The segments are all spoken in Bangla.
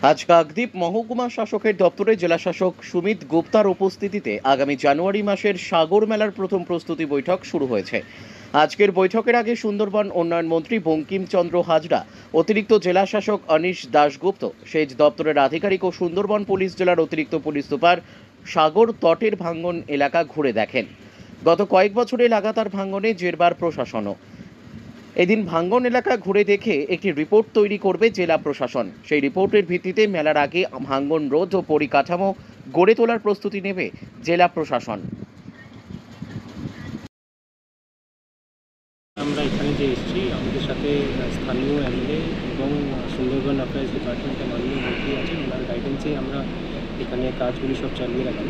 আজ কাকদ্বীপ মহকুমা শাসকের দপ্তরে জেলাশাসক সুমিত গুপ্তার উপস্থিতিতে আগামী জানুয়ারি মাসের সাগর মেলার প্রথম প্রস্তুতি বৈঠক শুরু হয়েছে। আজকের বৈঠকের আগে সুন্দরবন উন্নয়ন মন্ত্রী বঙ্কিমচন্দ্র হাজরা, অতিরিক্ত জেলাশাসক অনিশ দাশগুপ্ত, সেচ দপ্তরের আধিকারিক ও সুন্দরবন পুলিশ জেলার অতিরিক্ত পুলিশ সুপার সাগর তটের ভাঙ্গন এলাকা ঘুরে দেখেন। গত কয়েক বছরে লাগাতার ভাঙ্গনে জেরবার প্রশাসনও। এদিন ভাঙ্গন এলাকা ঘুরে দেখে একটি রিপোর্ট তৈরি করবে জেলা প্রশাসন। সেই রিপোর্টের ভিত্তিতে মেলার আগে ভাঙ্গন রোধ ও পরিকাঠামো গড়ে তোলার প্রস্তুতি নেবে জেলা প্রশাসন। আমরা এখানে যে এসেছি, আমাদের সাথে স্থানীয় এমএলএ এবং সুন্দরবন অ্যাফেয়ার্স ডিপার্টমেন্টের মাননীয় মন্ত্রী আছেন। ওনার গাইডেন্সেই আমরা এখানে কাজগুলি সব চালিয়ে রাখি।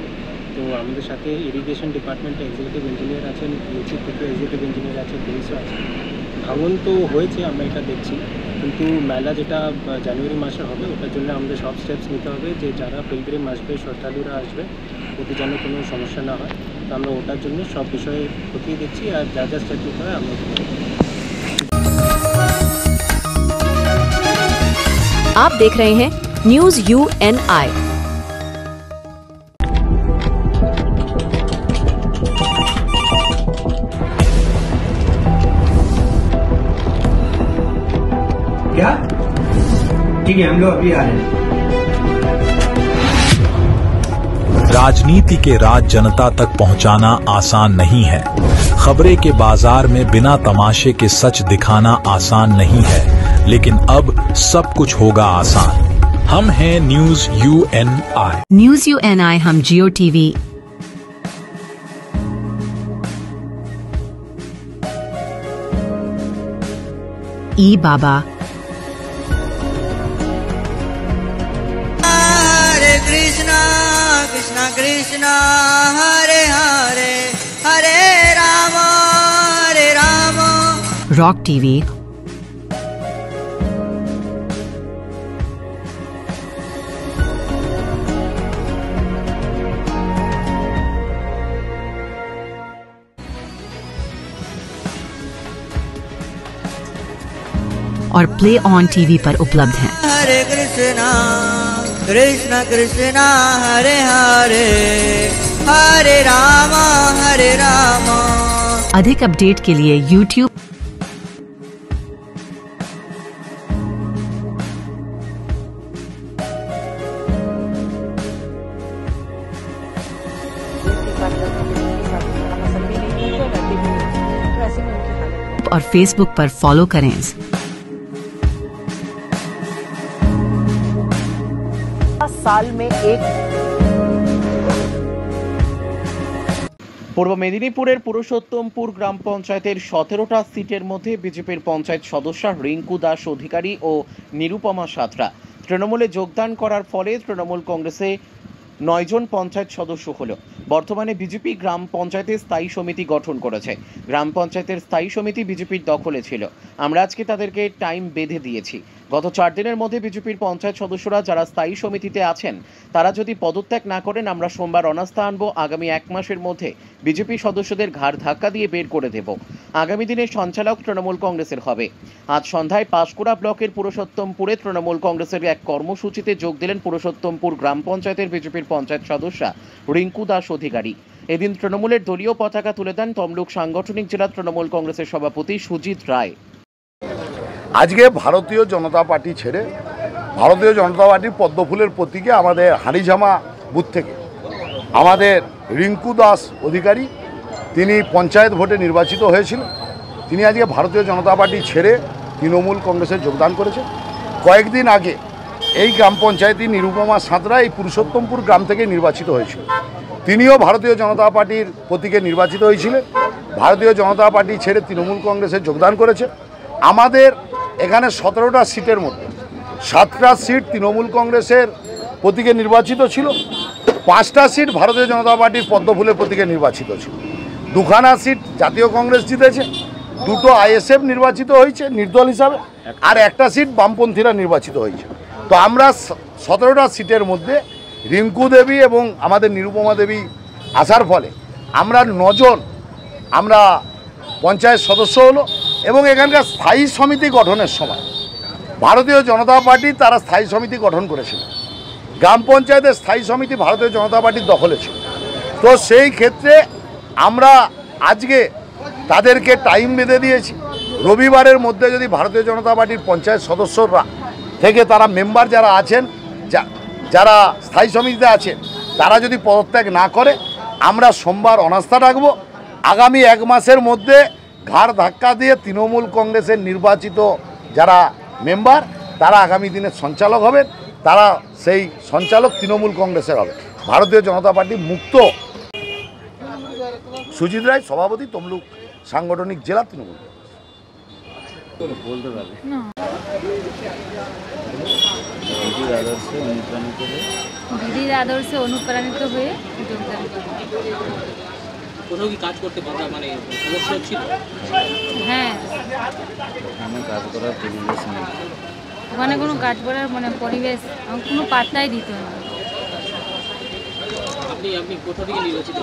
তো আমাদের সাথে ইরিগেশন ডিপার্টমেন্টে এক্সিকিউটিভ ইঞ্জিনিয়ার আছেন, ইউসি থেকে এক্সিকিউটিভ ইঞ্জিনিয়ার আছেন, পুলিশও আছেন। ভাঙন তো হয়েছে, আমরা এটা দেখছি, কিন্তু মেলা যেটা জানুয়ারি মাসে হবে ওটার জন্য আমাদের সব স্টেপস নিতে হবে যে যারা পিলগ্রিম আসবে, শ্রদ্ধালুরা আসবে, ওদের যেন কোনো সমস্যা না হয়। তো আমরা ওটার জন্য সব বিষয়ে খতিয়ে দিচ্ছি, আর যা যা স্টেপ নিতে হয় আমরা। आप देख रहे हैं न्यूज़ UNI। क्या ठीक है, हम लोग अभी आ रहे हैं। राजनीति के राज जनता तक पहुंचाना आसान नहीं है। खबरें के बाजार में बिना तमाशे के सच दिखाना आसान नहीं है, लेकिन अब सब कुछ होगा आसान। हम हैं न्यूज़ UNI। न्यूज़ UNI हम जियो टीवी, ई बाबा, हरे कृष्णा कृष्णा कृष्णा हरे हरे हरे राम रॉक टीवी, और प्ले ऑन टीवी पर उपलब्ध हैं। हरे कृष्णा कृष्णा कृष्णा हरे हरे हरे राम अधिक अपडेट के लिए YouTube और Facebook पर फॉलो करें। साल में एक পূর্ব মেদিনীপুরের পুরুষোত্তমপুর গ্রাম পঞ্চায়েতের 17টা সিটের মধ্যে বিজেপির পঞ্চায়েত সদস্য রিঙ্কু দাস অধিকারী ও নিরুপমা সাঁতরা তৃণমূলে যোগদান করার ফলে তৃণমূল কংগ্রেসে 9 জন পঞ্চায়েত সদস্য হলো। বর্তমানে বিজেপি গ্রাম পঞ্চায়েতের স্থায়ী সমিতি গঠন করেছে। গ্রাম পঞ্চায়েতের স্থায়ী সমিতি বিজেপির দখলে ছিল। আমরা আজকে তাদেরকে টাইম বেঁধে দিয়েছি। গত 4 দিনের মধ্যে বিজেপির পঞ্চায়েত সদস্যরা যারা স্থায়ী সমিতিতে আছেন তারা যদি পদত্যাগ না করেন আমরা সোমবার অনাস্থা আনবো। আগামী 1 মাসের মধ্যে বিজেপি সদস্যদের ঘাড় ধাক্কা দিয়ে বের করে দেব। আগামী দিনে সঞ্চালক তৃণমূল কংগ্রেসের হবে। আজ সন্ধ্যায় পাঁশকুড়া ব্লকের পুরুষোত্তমপুরে তৃণমূল কংগ্রেসের এক কর্মসূচিতে যোগ দিলেন পুরুষোত্তমপুর গ্রাম পঞ্চায়েতের বিজেপির পঞ্চায়েত সদস্য রিঙ্কু দাস অধিকারী। এদিন তৃণমূলের দলীয় পতাকা তুলে দেন তমলুক সাংগঠনিক জেলা তৃণমূল কংগ্রেসের সভাপতি সুজিত রায়। আজকে ভারতীয় জনতা পার্টি ছেড়ে ভারতীয় জনতা পার্টির পদ্মফুলের প্রতীকে আমাদের হাঁড়িঝামা বুথ থেকে আমাদের রিঙ্কু দাস অধিকারী, তিনি পঞ্চায়েত ভোটে নির্বাচিত হয়েছিল। তিনি আজকে ভারতীয় জনতা পার্টি ছেড়ে তৃণমূল কংগ্রেসে যোগদান করেছে। কয়েকদিন আগে এই গ্রাম পঞ্চায়েতে নিরুপমা সাঁতরা এই পুরুষোত্তমপুর গ্রাম থেকে নির্বাচিত হয়েছিল। তিনিও ভারতীয় জনতা পার্টির প্রতীকে নির্বাচিত হয়েছিলেন। ভারতীয় জনতা পার্টি ছেড়ে তৃণমূল কংগ্রেসে যোগদান করেছে। আমাদের এখানে 17টা সিটের মধ্যে 7টা সিট তৃণমূল কংগ্রেসের প্রতীকে নির্বাচিত ছিল, 5টা সিট ভারতীয় জনতা পার্টির পদ্মফুলের প্রতীকে নির্বাচিত ছিল। 2খানা সিট জাতীয় কংগ্রেস জিতেছে, 2টো ISF নির্বাচিত হয়েছে নির্দল হিসাবে, আর 1টা সিট বামপন্থীরা নির্বাচিত হয়েছে। তো আমরা 17টা সিটের মধ্যে রিঙ্কু দেবী এবং আমাদের নিরুপমা দেবী আসার ফলে আমরা 9 জন আমরা পঞ্চায়েত সদস্য হলো। এবং এখানকার স্থায়ী সমিতি গঠনের সময় ভারতীয় জনতা পার্টি তারা স্থায়ী সমিতি গঠন করেছিল, গ্রাম পঞ্চায়েতের স্থায়ী সমিতি ভারতীয় জনতা পার্টির দখলে ছিল। তো সেই ক্ষেত্রে আমরা আজকে তাদেরকে টাইম বেঁধে দিয়েছি, রবিবারের মধ্যে যদি ভারতীয় জনতা পার্টির পঞ্চায়েত সদস্যরা থেকে তারা মেম্বার যারা আছেন, যারা স্থায়ী সমিতিতে আছেন, তারা যদি পদত্যাগ না করে আমরা সোমবার অনাস্থা রাখব। আগামী 1 মাসের মধ্যে ঘাড় ধাক্কা দিয়ে তৃণমূল কংগ্রেসের নির্বাচিত যারা মেম্বার তারা আগামী দিনের সঞ্চালক হবেন, তারা সেই সঞ্চালক তৃণমূল কংগ্রেসের হবে। ভারতীয় জনতা পার্টি মুক্ত। সুজিত রায়, সভাপতি, তমলুক সাংগঠনিক জেলা তৃণমূল। দিদির আদর্শে অনুপ্রাণিত হয়ে যোগদান করি। কোথাও কি কাজ করতে পারবে, মানে সমস্যা ছিল? হ্যাঁ, কাজ করার পরিবেশ নেই, ওখানে কোনো কাজ করার মানে পরিবেশ কোনো পাত্তাই দিত না। আপনি কোথা থেকে নির্বাচিত?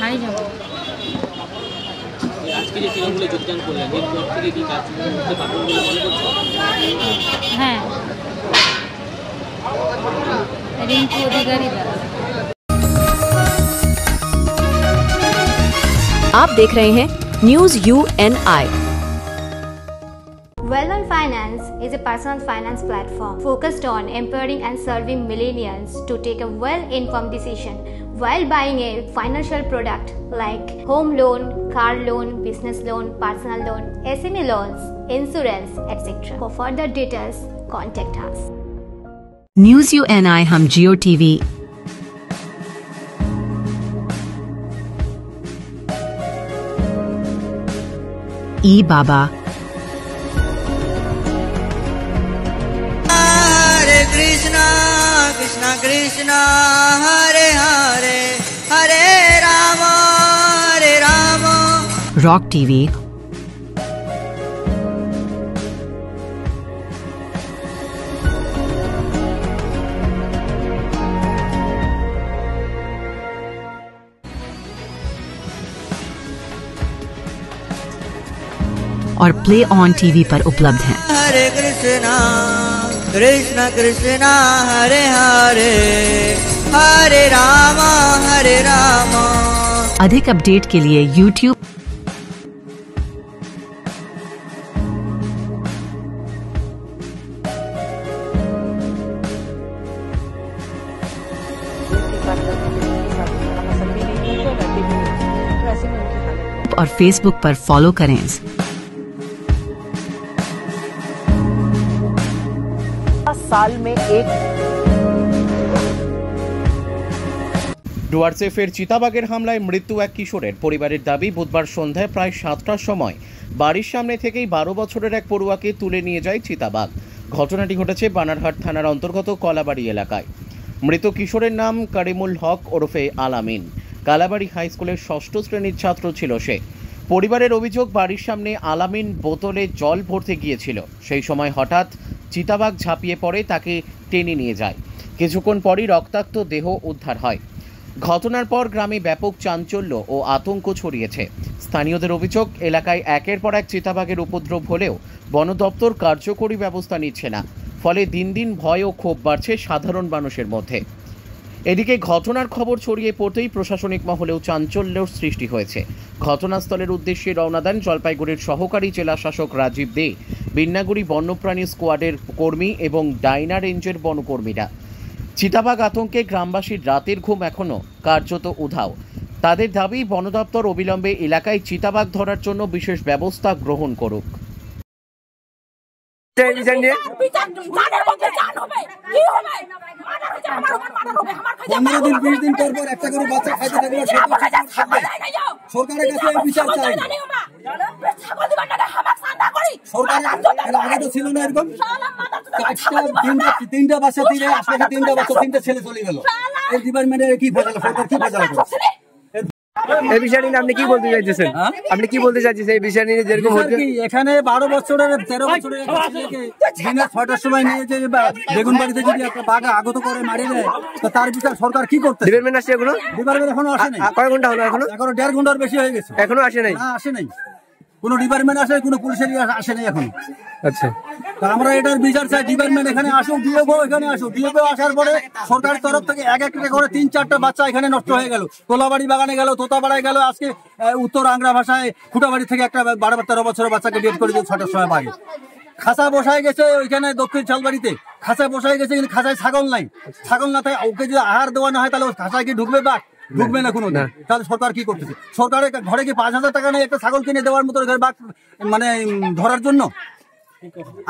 হারিয়ে যাব। আজকে যে তৃণমূলে যোগদান করলেন, এরপর থেকে কি কাজ করতে পারবেন বলে মনে করছেন? হ্যাঁ, রিঙ্কু অধিকারী দাস। आप देख रहे हैं news UNI। Wellman Finance is a personal finance platform focused on empowering and serving millennials to take a well-informed decision while buying a financial product like home loan, car loan, business loan, personal loan, SME loans, insurance, etc. For further details, contact us. News UNI हम जियो TV, बाबा, हरे कृष्णा कृष्णा कृष्णा हरे हरे हरे राम रॉक TV, और प्ले ऑन TV पर उपलब्ध हैं। हरे कृष्णा कृष्णा कृष्णा हरे हरे हरे राम अधिक अपडेट के लिए YouTube और Facebook पर फॉलो करें। साल में एक ডুয়ার্সে ফের চিতাবাঘের হামলায় মৃত্যু এক কিশোরের। পরিবারের দাবি, বুধবার সন্ধ্যায় প্রায় 7টার সময় বাড়ির সামনে থেকেই 12 বছরের এক পড়ুয়াকে তুলে নিয়ে যায় চিতাবাঘ। ঘটনাটি ঘটেছে বানারহাট থানার অন্তর্গত কলাবাড়ি এলাকায়। মৃত কিশোরের নাম করিমুল হক ওরফে আলামিন। কালাবাড়ি হাই স্কুলের 6ষ্ঠ শ্রেণীর ছাত্র ছিল সে। পরিবারের অভিযোগ, বাড়ির সামনে আলামিন বোতলে জল ভরতে গিয়েছিল। সেই সময় হঠাৎ চিতাবাঘ ঝাঁপিয়ে পড়ে তাকে টেনে নিয়ে যায়। কিছুক্ষণ পরই রক্তাক্ত দেহ উদ্ধার হয়। ঘটনার পর গ্রামে ব্যাপক চাঞ্চল্য ও আতঙ্ক ছড়িয়েছে। স্থানীয়দের অভিযোগ, এলাকায় একের পর এক চিতাবাঘের উপদ্রব হলেও বন দপ্তর কার্যকরী ব্যবস্থা নিচ্ছে না। ফলে দিন দিন ভয় ও ক্ষোভ বাড়ছে সাধারণ মানুষের মধ্যে। এদিকে ঘটনার খবর ছড়িয়ে পড়তেই প্রশাসনিক মহলেও চাঞ্চল্যের সৃষ্টি হয়েছে। ঘটনাস্থলের উদ্দেশ্যে রওনা দেন জলপাইগুড়ির সহকারী জেলা শাসক রাজীব দে, বিন্নাগুড়ি বন্যপ্রাণী স্কোয়াডের কর্মী এবং ডাইনা রেঞ্জের বনকর্মীরা। চিতাবাঘ আতঙ্কে গ্রামবাসীর রাতের ঘুম এখনও কার্যত উধাও। তাদের দাবি, বন দপ্তর অবিলম্বে এলাকায় চিতাবাঘ ধরার জন্য বিশেষ ব্যবস্থা গ্রহণ করুক। 15 দিন 20 দিন পর একটা করে বাচ্চা খাইতে থাকলে সরকারের কাছে বিচার চাই। সরকার আগে তো ছিল না এরকম। 3টা বাচ্চা, 3টা বাচ্চা, 3টা ছেলে চলে গেল। এই ডিপার্টমেন্টের কি ফেসালা, সরকার কি ফেসালা করে? এই বিষয় নিয়ে আপনি কি বলতে চাইছেন? আপনি কি বলতে চাইছেন এই বিষয় নিয়ে? যেরকম এখানে 12 বছরের 13 বছরের দিনে 6টার সময় নিয়ে যে বেগুন বাড়িতে যদি একটা বাঘ আগত করে মারি দেয়, তো তার বিচার সরকার কি করতে? ডিপার্টমেন্ট আসছে এখনো? ডিপার্টমেন্ট এখনো আসে নাই। কয় ঘন্টা হলো? এখনো 1.5 ঘন্টার বেশি হয়ে গেছে, এখনো আসে নাই। না, আসে নাই। কোনো ডিপার্টমেন্ট আসে, কোনো পুলিশের আসে নাই এখন। আচ্ছা, তা আমরা এটার বিচার চাই, ডিপার্টমেন্ট এখানে আসুক, ডিএফও এখানে আসুক। ডিএফও আসার পরে সরকারের তরফ থেকে এক একটা করে 3-4টা বাচ্চা এখানে নষ্ট হয়ে গেল। তোলাবাড়ি বাগানে গেল, তোতাপাড়ায় গেল, আজকে উত্তর আংরা ভাষায় খুঁটাবাড়ি থেকে একটা 12-13 বছরের বাচ্চাকে ডেট করে দিয়ে 6টার সময় বাগে। খাঁচা বসায় গেছে ওইখানে দক্ষিণ শালবাড়িতে, খাঁচা বসায় গেছে, কিন্তু খাঁচায় ছাগল নাই। ছাগল না থাকে, ওকে যদি আহার দেওয়া না হয় তাহলে খাঁচায় কি ঢুকবে? বাঘ ঢুকবে না কোনো। তাহলে সরকার কি করতেছে? সরকারের ঘরে কি 5,000 টাকা নেই একটা ছাগল কিনে দেওয়ার মতো বাঘ মানে ধরার জন্য?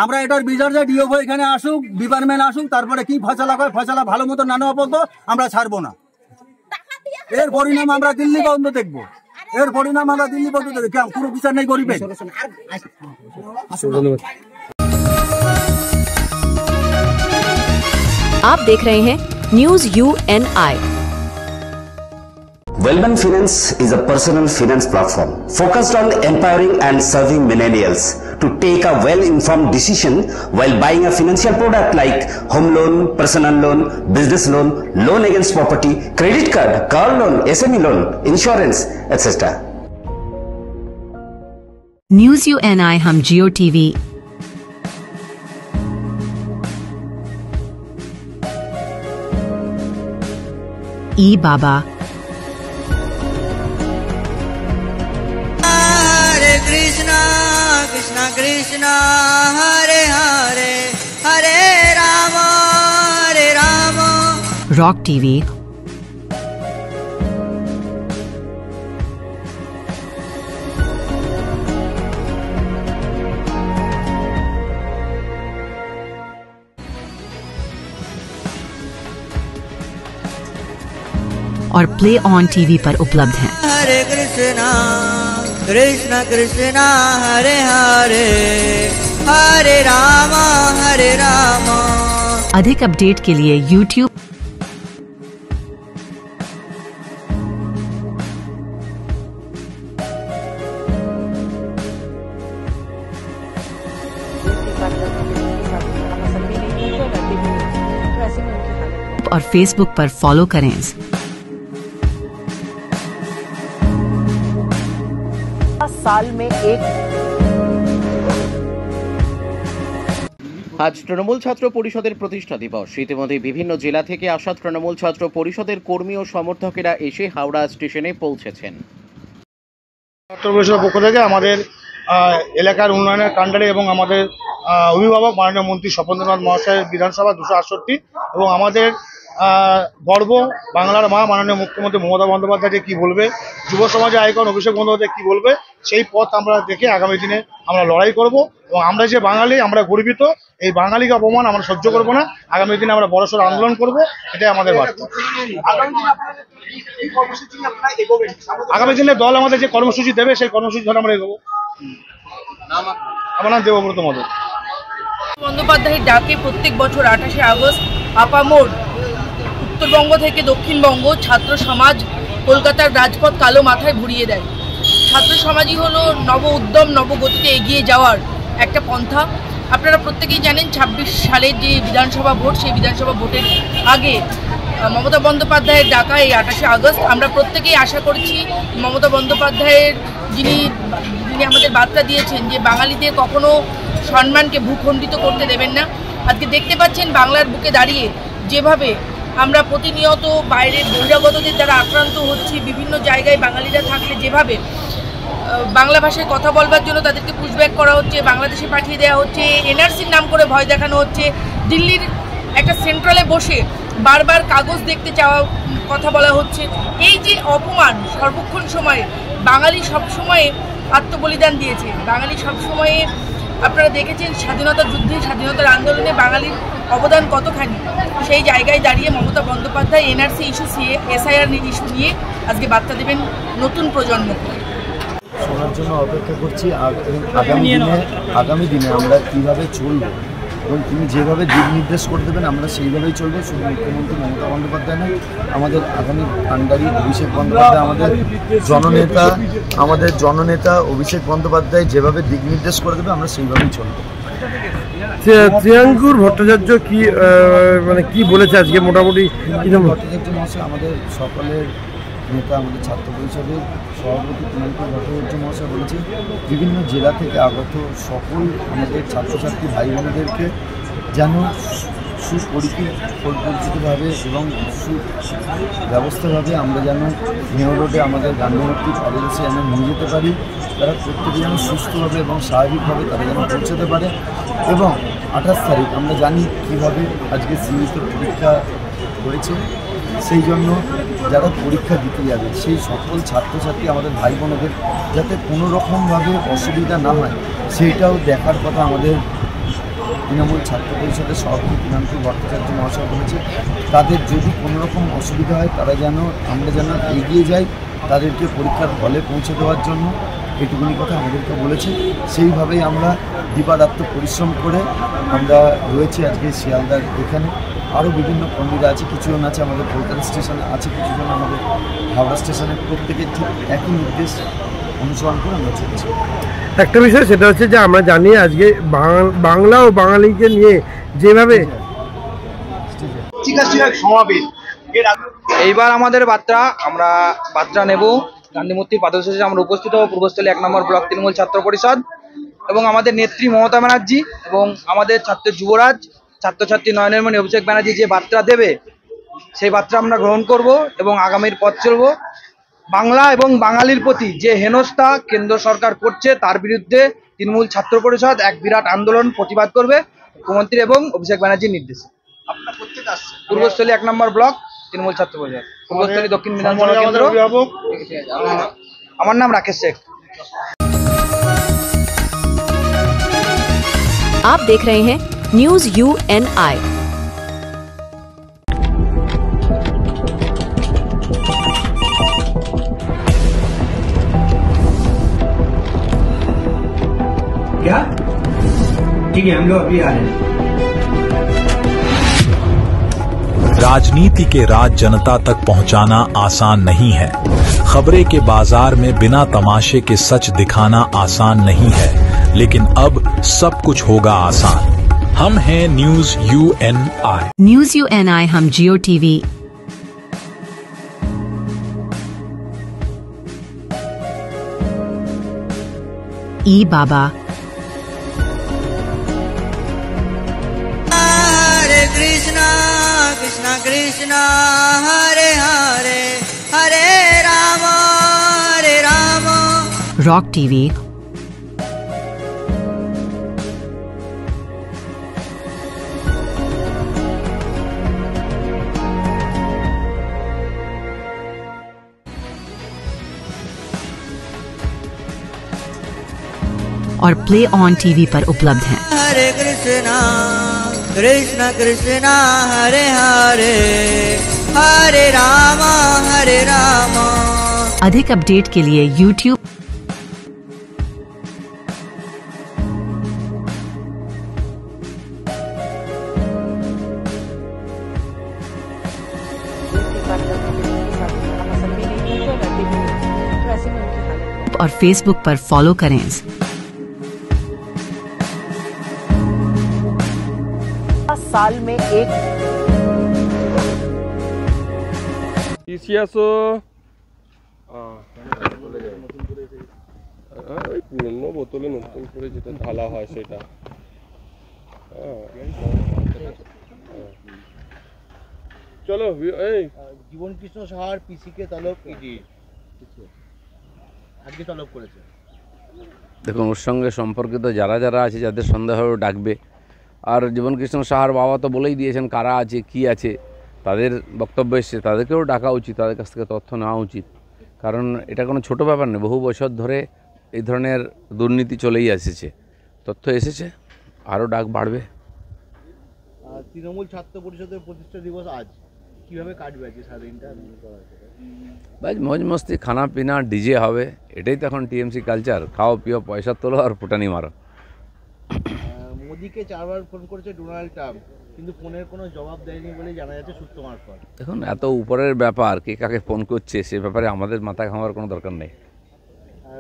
আমরা এটার বিচার চাই, ডিএফও এখানে আসুক, ডিপার্টমেন্ট আসুক, তারপরে কি ফয়সালা হয়, ফয়সালা ভালো মতো না নেওয়া পর্যন্ত আমরা ছাড়বো না। এর পরিণাম আমরা দিল্লি পর্যন্ত দেখবো, এর পরিণাম আমরা দিল্লি পর্যন্ত দেখবো। কোনো বিচার নেই গরিবের। ধন্যবাদ। आप देख रहे हैं news UNI। Wellman Finance is a personal finance platform focused on empowering and serving millennials to take a well-informed decision while buying a financial product like home loan, personal loan, business loan, loan against property, credit card, car loan, SME loan, insurance, etc. News UNI हम जियो टीवी, ई बाबा, हरे कृष्णा कृष्णा कृष्णा हरे हरे हरे राम रॉक टीवी, और प्ले ऑन टीवी पर उपलब्ध हैं। हरे कृष्णा कृष्णा कृष्णा हरे हरे हरे राम हरे राम। अधिक अपडेट के लिए YouTube और Facebook पर फॉलो करें। साल में एक আজ তৃণমূল ছাত্র পরিষদের প্রতিষ্ঠা দিবস। ইতিমধ্যে বিভিন্ন জেলা থেকে আসা তৃণমূল ছাত্র পরিষদের কর্মী ও সমর্থকেরা এসে হাওড়া স্টেশনে পৌঁছেছেন। ছাত্র পরিষদের পক্ষ থেকে আমাদের এলাকার উন্নয়নের কাণ্ডারি এবং আমাদের অভিভাবক মাননীয় মন্ত্রী স্বপনেন্দ্রনাথ মহাশয়ের বিধানসভা 268 এবং আমাদের গর্ব বাংলার মা মাননীয় মুখ্যমন্ত্রী মমতা বন্দ্যোপাধ্যায় যে কী বলবে, যুব সমাজের আইকন অভিষেক বন্দ্যোপাধ্যায় কী বলবে, সেই পথ আমরা দেখে আগামী দিনে আমরা লড়াই করব এবং আমরা যে বাঙালি, আমরা গর্বিত। এই বাঙালিকে অপমান আমরা সহ্য করব না। আগামী দিনে আমরা বড়সড় আন্দোলন করব, এটাই আমাদের বার্তা। আগামী দিনে দল আমাদের যে কর্মসূচি দেবে সেই কর্মসূচি ধরে আমরা এগোবো। আমার নাম দেবব্রত মদন। বন্দ্যোপাধ্যায়ের ডাকে প্রত্যেক বছর 28শে আগস্ট আপামোর উত্তরবঙ্গ থেকে দক্ষিণবঙ্গ ছাত্র সমাজ কলকাতার রাজপথ কালো মাথায় ভরিয়ে দেয়। ছাত্র সমাজই হলো নব উদ্যম, নবগতিতে এগিয়ে যাওয়ার একটা পন্থা। আপনারা প্রত্যেকেই জানেন 26 সালের যে বিধানসভা ভোট, সেই বিধানসভা ভোটের আগে মমতা বন্দ্যোপাধ্যায়ের ডাকা এই 28শে আগস্ট আমরা প্রত্যেকেই আশা করছি মমতা বন্দ্যোপাধ্যায়ের যিনি আমাদের বার্তা দিয়েছেন যে বাঙালিদের কখনো সম্মানকে ভূখণ্ডিত করতে দেবেন না। আজকে দেখতে পাচ্ছেন বাংলার বুকে দাঁড়িয়ে যেভাবে আমরা প্রতিনিয়ত বাইরের বহিরাগতদের দ্বারা আক্রান্ত হচ্ছি, বিভিন্ন জায়গায় বাঙালিরা থাকলে যেভাবে বাংলা ভাষায় কথা বলবার জন্য তাদেরকে পুশব্যাক করা হচ্ছে, বাংলাদেশে পাঠিয়ে দেওয়া হচ্ছে, এনআরসির নাম করে ভয় দেখানো হচ্ছে, দিল্লির একটা সেন্ট্রালে বসে বারবার কাগজ দেখতে চাওয়া কথা বলা হচ্ছে। এই যে অপমান সর্বক্ষণ সময়ে বাঙালি সবসময়ে আত্মবলিদান দিয়েছে। বাঙালি সবসময়ে আপনারা দেখেছেন স্বাধীনতা যুদ্ধে, স্বাধীনতার আন্দোলনে বাঙালির অবদান কতখানি। সেই জায়গায় দাঁড়িয়ে Mamata Bandyopadhyay NRC issue, SIR issue নিয়ে আজকে বার্তা দেবেন নতুন প্রজন্মকে। শোনার জন্য অপেক্ষা করছি আগামী দিনে আমরা কীভাবে চলব এবং তিনি যেভাবে দিক নির্দেশ করে দেবেন আমরা সেইভাবেই চলবো। শুধু মুখ্যমন্ত্রী মমতা বন্দ্যোপাধ্যায় নয়, আমাদের আগামী কাণ্ডারি অভিষেক বন্দ্যোপাধ্যায়, আমাদের জননেতা অভিষেক বন্দ্যোপাধ্যায় যেভাবে দিক নির্দেশ করে দেবে আমরা সেইভাবেই চলবো। শ্রেয়াঙ্কুর ভট্টাচার্য কি মানে কি বলেছে আজকে মোটামুটি? ভট্টাচার্য মহাশয় আমাদের সকলের নেতা আমাদের ছাত্র পরিষদের সভাপতি তৃণমূল ভট্টাচার্য মহাশয় বলেছে বিভিন্ন জেলা থেকে আগত সকল আমাদের ছাত্রছাত্রী ভাই বোনদেরকে যেন সুপরিচিতভাবে এবং সুব্যবস্থাভাবে আমরা যেন মেয়র রোডে আমাদের গান্ধীমূর্তি পাদদেশে যেন নিয়ে যেতে পারি। তারা প্রত্যেকে যেন সুস্থভাবে এবং স্বাভাবিকভাবে তারা যেন পৌঁছাতে পারে। এবং 28 তারিখ আমরা জানি কীভাবে আজকে সিইউতে পরীক্ষা হয়েছে, সেই জন্য যারা পরীক্ষা দিতে যাবে সেই সকল ছাত্রছাত্রী আমাদের ভাই বোনদের যাতে কোনো রকমভাবে অসুবিধা না হয় সেইটাও দেখার কথা আমাদের তৃণমূল ছাত্র পরিষদের সভাপতি তৃণমূল ভট্টাচার্য মহাশয় বলেছে। তাদের যদি কোনো রকম অসুবিধা হয় তারা যেন আমরা যেন এগিয়ে যাই তাদেরকে পরীক্ষার হলে পৌঁছে দেওয়ার জন্য, এটুকুনি কথা আমাদেরকে বলেছে। সেইভাবেই আমরা দিবারাত্র পরিশ্রম করে আমরা রয়েছি আজকে শিয়ালদার এখানে। আরও বিভিন্ন কর্মীরা আছে, কিছুজন আছে আমাদের কলকাতা স্টেশনে আছে, কিছুজন আমাদের হাওড়া স্টেশনে। প্রত্যেকে ঠিক একই নির্দেশ অনুসরণ করে আমরা চলছি। একটা বিষয় সেটা হচ্ছে যে আমরা জানি আজকে বাংলা ও বাঙালিকে নিয়ে যেভাবে এইবার আমাদের আমরা বার্তা নেব গান্ধীমূর্তির পাদদেশে আমরা উপস্থিত হব পূর্বস্থলী 1 নম্বর ব্লক তৃণমূল ছাত্র পরিষদ এবং আমাদের নেত্রী মমতা ব্যানার্জি এবং আমাদের ছাত্র যুবরাজ ছাত্রছাত্রী নয়নমণি অভিষেক ব্যানার্জি যে বার্তা দেবে সেই বার্তা আমরা গ্রহণ করব এবং আগামীর পথ চলব। বাংলা এবং বাঙালির প্রতি যে হেনস্থা কেন্দ্র সরকার করছে তার বিরুদ্ধে তৃণমূল ছাত্র পরিষদ এক বিরাট আন্দোলন প্রতিবাদ করবে মুখ্যমন্ত্রী এবং অভিষেক ব্যানার্জির নির্দেশে। পূর্বস্থলী 1 নম্বর ব্লক তৃণমূল ছাত্র পরিষদ, পূর্বস্থলী দক্ষিণ বিধানসভা কেন্দ্র। আমার নাম রাকেশ শেখ। आप देख रहे हैं न्यूज UNI। क्या? ठीक है, हम लोग अभी आ रहे हैं। राजनीति के राज जनता तक पहुंचाना आसान नहीं है। खबरें के बाजार में बिना तमाशे के सच दिखाना आसान नहीं है, लेकिन अब सब कुछ होगा आसान। हम हैं न्यूज UNI। न्यूज UNI हम जियो टीवी, ई बाबा, हरे कृष्णा कृष्णा कृष्णा हरे हरे हरे राम रॉक टीवी, और प्ले ऑन टीवी पर उपलब्ध हैं। हरे कृष्णा कृष्णा कृष्णा हरे हरे हरे राम अधिक अपडेट के लिए YouTube और Facebook पर फॉलो करें। साल में एक পুরনো বোতলে নতুন করে যেটা ঢালা হয় সেটা চলো। এই জীবন কৃষ্ণ সাহার পিসিকে তলব ইডি আজকে তলব করেছে। দেখুন, ওর সঙ্গে সম্পর্কিত যারা যারা আছে যাদের সন্দেহ ডাকবে। আর জীবনকৃষ্ণ সাহার বাবা তো বলেই দিয়েছেন কারা আছে কি আছে, তাদের বক্তব্য এসছে, তাদেরকেও ডাকা উচিত, তাদের কাছ থেকে তথ্য নেওয়া উচিত। কারণ এটা কোনো ছোটো ব্যাপার নেই, বহু বছর ধরে এই ধরনের দুর্নীতি চলেই এসেছে, তথ্য এসেছে, আরও ডাক বাড়বে। তৃণমূল ছাত্র পরিষদের প্রতিষ্ঠা দিবস আজ কীভাবে কাটবে আজকে সারাদিনটা? ভাই মौज মস্তি, খানা পিনা, ডিজে হবে, এটাই তো এখন টিএমসি কালচার। খাও পিও, পয়সা তোলো আর ফুটানি মারো। মোদিকে 4 বার ফোন করেছে ডোনাল্ড ট্রাম্প, কিন্তু ফোনের কোনো জবাব দেয়নি বলে জানা যাচ্ছে সূত্র মারফত। দেখুন, এত উপরের ব্যাপার, কে কাকে ফোন করছে সে ব্যাপারে আমাদের মাথা ঘামাবার কোনো দরকার নেই।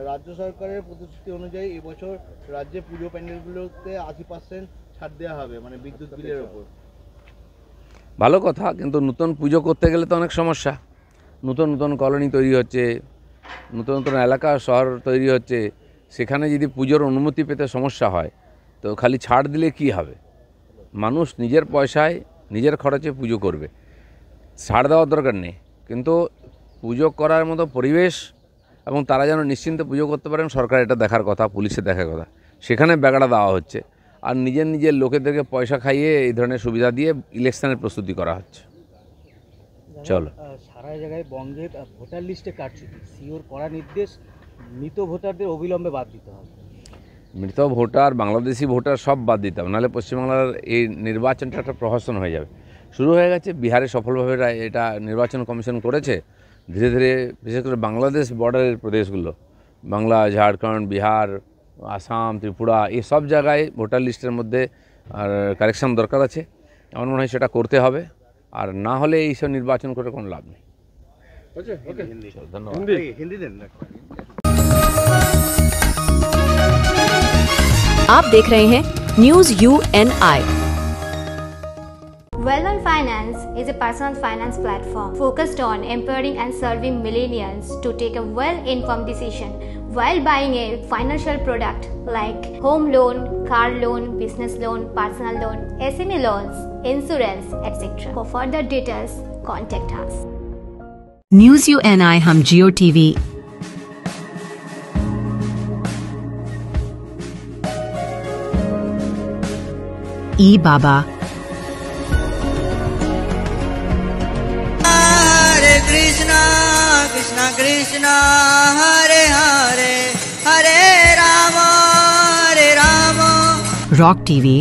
রাজ্য সরকারের প্রতিশ্রুতি অনুযায়ী এবছর রাজ্যে পুজো প্যান্ডেলগুলোতে 80% ছাড় দেওয়া হবে, মানে বিদ্যুৎ বিলের ওপর। ভালো কথা, কিন্তু নতুন পুজো করতে গেলে তো অনেক সমস্যা। নতুন নতুন কলোনি তৈরি হচ্ছে, নতুন নতুন এলাকা শহর তৈরি হচ্ছে, সেখানে যদি পুজোর অনুমতি পেতে সমস্যা হয় তো খালি ছাড় দিলে কি হবে? মানুষ নিজের পয়সায় নিজের খরচে পুজো করবে, ছাড় দেওয়ার দরকার নেই। কিন্তু পুজো করার মতো পরিবেশ এবং তারা যেন নিশ্চিন্তে পুজো করতে পারেন, সরকার এটা দেখার কথা, পুলিশের দেখার কথা। সেখানে ব্যাগাটা দেওয়া হচ্ছে, আর নিজের লোকেদেরকে পয়সা খাইয়ে এই ধরনের সুবিধা দিয়ে ইলেকশনের প্রস্তুতি করা হচ্ছে। চলো, সারা জায়গায় বঙ্গের ভোটার লিস্টে কারচুপি, সিওর করা নির্দেশ, মৃত ভোটারদের অবিলম্বে বাদ দিতে হবে। মৃত ভোটার, বাংলাদেশি ভোটার সব বাদ দিতে হবে, নাহলে পশ্চিমবাংলার এই নির্বাচনটা একটা প্রহসন হয়ে যাবে। শুরু হয়ে গেছে, বিহারে সফলভাবে এটা নির্বাচন কমিশন করেছে। ধীরে ধীরে বিশেষ করে বাংলাদেশ বর্ডারের প্রদেশগুলো, বাংলা, ঝাড়খণ্ড, বিহার, আসাম, ত্রিপুরা, এই সব জায়গায় ভোটার লিস্টের মধ্যে আর কারেকশন দরকার আছে। আমার মনে হয় সেটা করতে হবে, আর না হলে এইসব নির্বাচন করে কোনো লাভ নেই। ধন্যবাদ। आप देख रहे हैं news UNI। Well-On Finance is a personal finance platform focused on empowering and serving millennials to take a well-informed decision while buying a financial product like home loan, car loan, business loan, personal loan, SME loans, insurance, etc. For further details, contact us. News UNI हम जियो टीवी, ई बाबा, Hare Krishna, Krishna Krishna, Hare Hare, Hare Rama, Hare Rama, rock TV,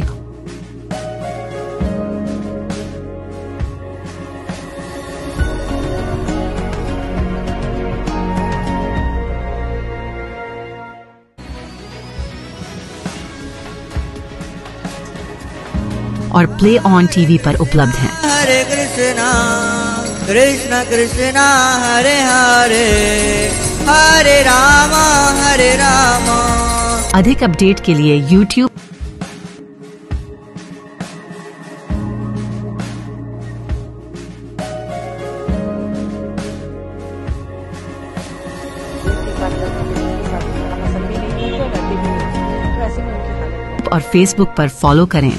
और प्ले ऑन टीवी पर उपलब्ध हैं। Hare Krishna, Krishna Krishna, Hare Hare, Hare Rama, Hare Rama. अधिक अपडेट के लिए YouTube और फेसबुक पर फॉलो करें।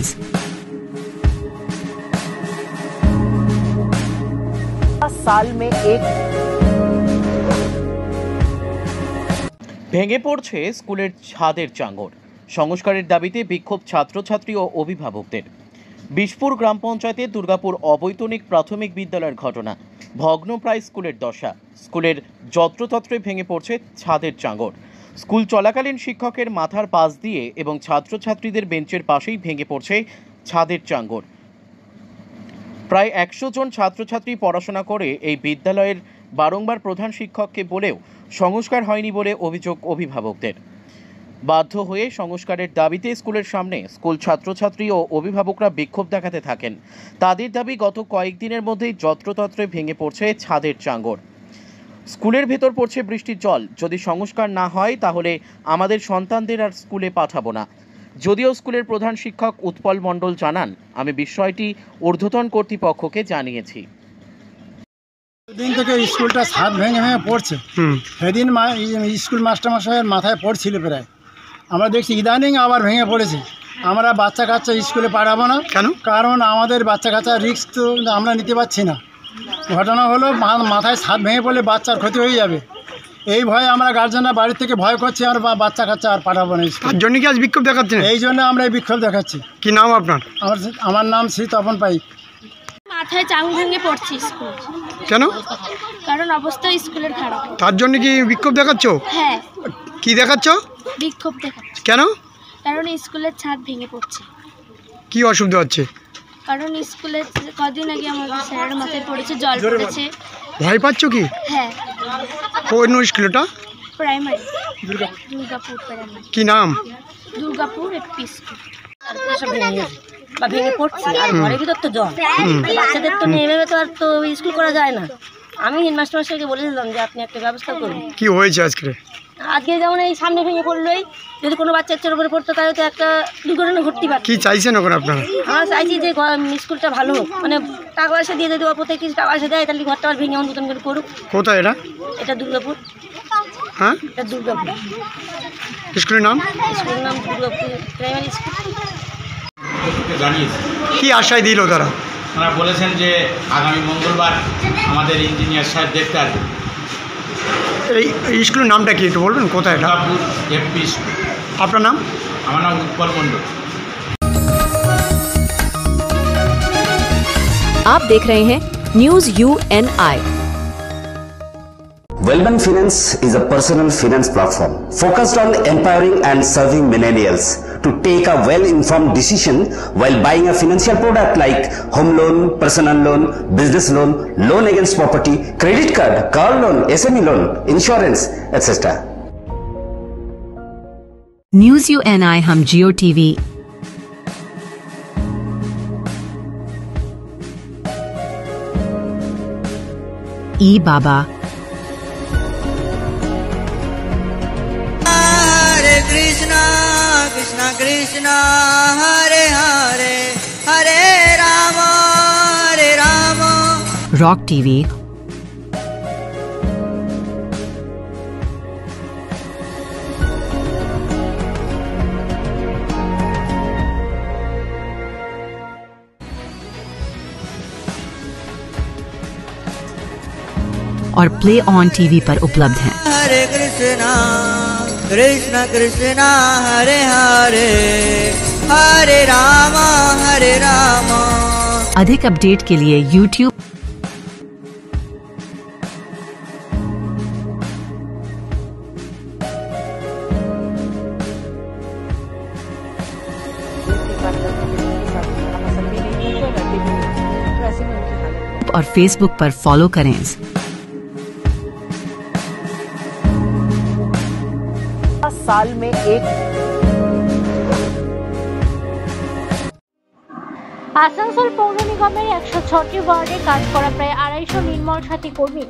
साल में एक ভেঙে পড়ছে স্কুলের ছাদের চাঙড়, সংস্কারের দাবিতে বিক্ষোভ ছাত্রছাত্রী ও অভিভাবকদের। বিশপুর গ্রাম পঞ্চায়েতের দুর্গাপুর অবৈতনিক প্রাথমিক বিদ্যালয়ের ঘটনা। ভগ্নপ্রায় স্কুলের দশা, স্কুলের যত্রতত্রে ভেঙে পড়ছে ছাদের চাঙড়। স্কুল চলাকালীন শিক্ষকের মাথার পাশ দিয়ে এবং ছাত্রছাত্রীদের বেঞ্চের পাশেই ভেঙে পড়ছে ছাদের চাঙড়। প্রায় 100 জন ছাত্রছাত্রী পড়াশোনা করে এই বিদ্যালয়ের বারংবার প্রধান শিক্ষককে বলেও সংস্কার হয়নি বলে অভিযোগ অভিভাবকদের। বাধ্য হয়ে সংস্কারের দাবিতে স্কুলের সামনে স্কুল ছাত্রছাত্রী ও অভিভাবকরা বিক্ষোভ দেখাতে থাকেন। তাদের দাবি, গত কয়েকদিনের মধ্যেই যত্রতত্রে ভেঙে পড়ছে ছাদের চাঙড়। স্কুলের ভেতর পড়ছে বৃষ্টির জল। যদি সংস্কার না হয় তাহলে আমাদের সন্তানদের আর স্কুলে পাঠাবো না। যদিও স্কুলের প্রধান শিক্ষক উৎপল মণ্ডল জানান, আমি বিষয়টি ঊর্ধ্বতন কর্তৃপক্ষকে জানিয়েছি। দিন থেকে স্কুলটা ছাদ ভেঙে ভেঙে পড়ছে। সেদিন স্কুল মাস্টারমশাইয়ের মাথায় পড়ছিল প্রায়, আমরা দেখছি ইদানিং আবার ভেঙে পড়েছে। আমরা বাচ্চা কাচ্চা স্কুলে পাঠাবো না। কেন? কারণ আমাদের বাচ্চা কাচ্চা রিস্ক তো আমরা নিতে পারছি না। ঘটনা হলো মাথায় ছাদ ভেঙে পড়লে বাচ্চার ক্ষতি হয়ে যাবে, এই ভয়ে আমরা গার্জেনরা বাড়ির থেকে ভয় করছি, আর বাচ্চা কাচ্চা আর পাঠাবো না। তার জন্য কি আজ বিক্ষোভ দেখাচ্ছেন? এই জন্য আমরা এই বিক্ষোভ দেখাচ্ছি। কি নাম আপনার? আমার নাম শ্রী তপন পাইক। মাথায় চাং ভেঙে পড়ছি স্কুল। কেন? কারণ অবস্থা স্কুলের খারাপ। তার জন্য কি বিক্ষোভ দেখাচ্ছ? হ্যাঁ। কি দেখাচ্ছ? বিক্ষোভ দেখাচ্ছি। কেন? কারণ স্কুলের ছাদ ভেঙে পড়ছে। কি অসুবিধা হচ্ছে? কারণ স্কুলে কদিন আগে আমাদের স্যারের মাথায় পড়েছে, জল পড়েছে। ভয় পাচ্ছ কি? হ্যাঁ। কোন স্কুলটা? Primary, Durgapur primary. কি নাম? Durgapur AP school. ভেঙে পড়ছে, আর ঘরের ভিতর তো জল, বাচ্চাদের তো নেমে তো আর তো স্কুল করা যায় না। আমি হেডমাস্টারকে বলেছিলাম যে আপনি একটা ব্যবস্থা করুন। কি হয়েছে আজকে? আজকে যেমন এই সামনে ভেঙে পড়লোই, যদি কোনো বাচ্চা বাচ্চার উপরে পড়তো তাহলে তো একটা দুর্ঘটনা ঘটতে পারে। কি চাইছেন এখন আপনারা? আমরা চাইছি যে স্কুলটা ভালো হোক, মানে টাকা পয়সা দিয়ে যদি প্রত্যেক কিছু টাকা পয়সা দেয় তাহলে ঘরটা আবার ভেঙে নতুন করে করুক। কোথায় এটা? এটা দুর্গাপুর। হ্যাঁ, এটা দুর্গাপুর। স্কুলের নাম? স্কুলের নাম দুর্গাপুর প্রাইমারি স্কুল। জানিয়েছি। কি আশ্বাস দিল তারা? তারা বলেছেন যে আগামী মঙ্গলবার আমাদের ইঞ্জিনিয়ার সাহেব দেখতে আসবেন। এই স্কুলের নামটা কি একটু বলবেন? কোথায় এটা? Durgapur FP school. আপনার নাম? আমার নাম উৎপল মণ্ডল। आप देख रहे हैं news UNI। Wellman Finance is a personal finance platform focused on empowering and serving millennials to take a well-informed decision while buying a financial product like home loan, personal loan, business loan, loan against property, credit card, car loan, SME loan, insurance, etc. News UNI हम जियो TV। ई बाबा। हरे कृष्णा कृष्णा कृष्णा हरे हरे हरे राम रॉक TV। और प्ले ऑन टीवी पर उपलब्ध हैं। हरे कृष्णा कृष्णा कृष्णा हरे हरे हरे राम हरे राम। अधिक अपडेट के लिए YouTube और Facebook पर फॉलो करें। साल में एक আসানসোল পৌর নিগমের 106টি ওয়ার্ডে কাজ করা প্রায় 250 নির্মল সাথী কর্মী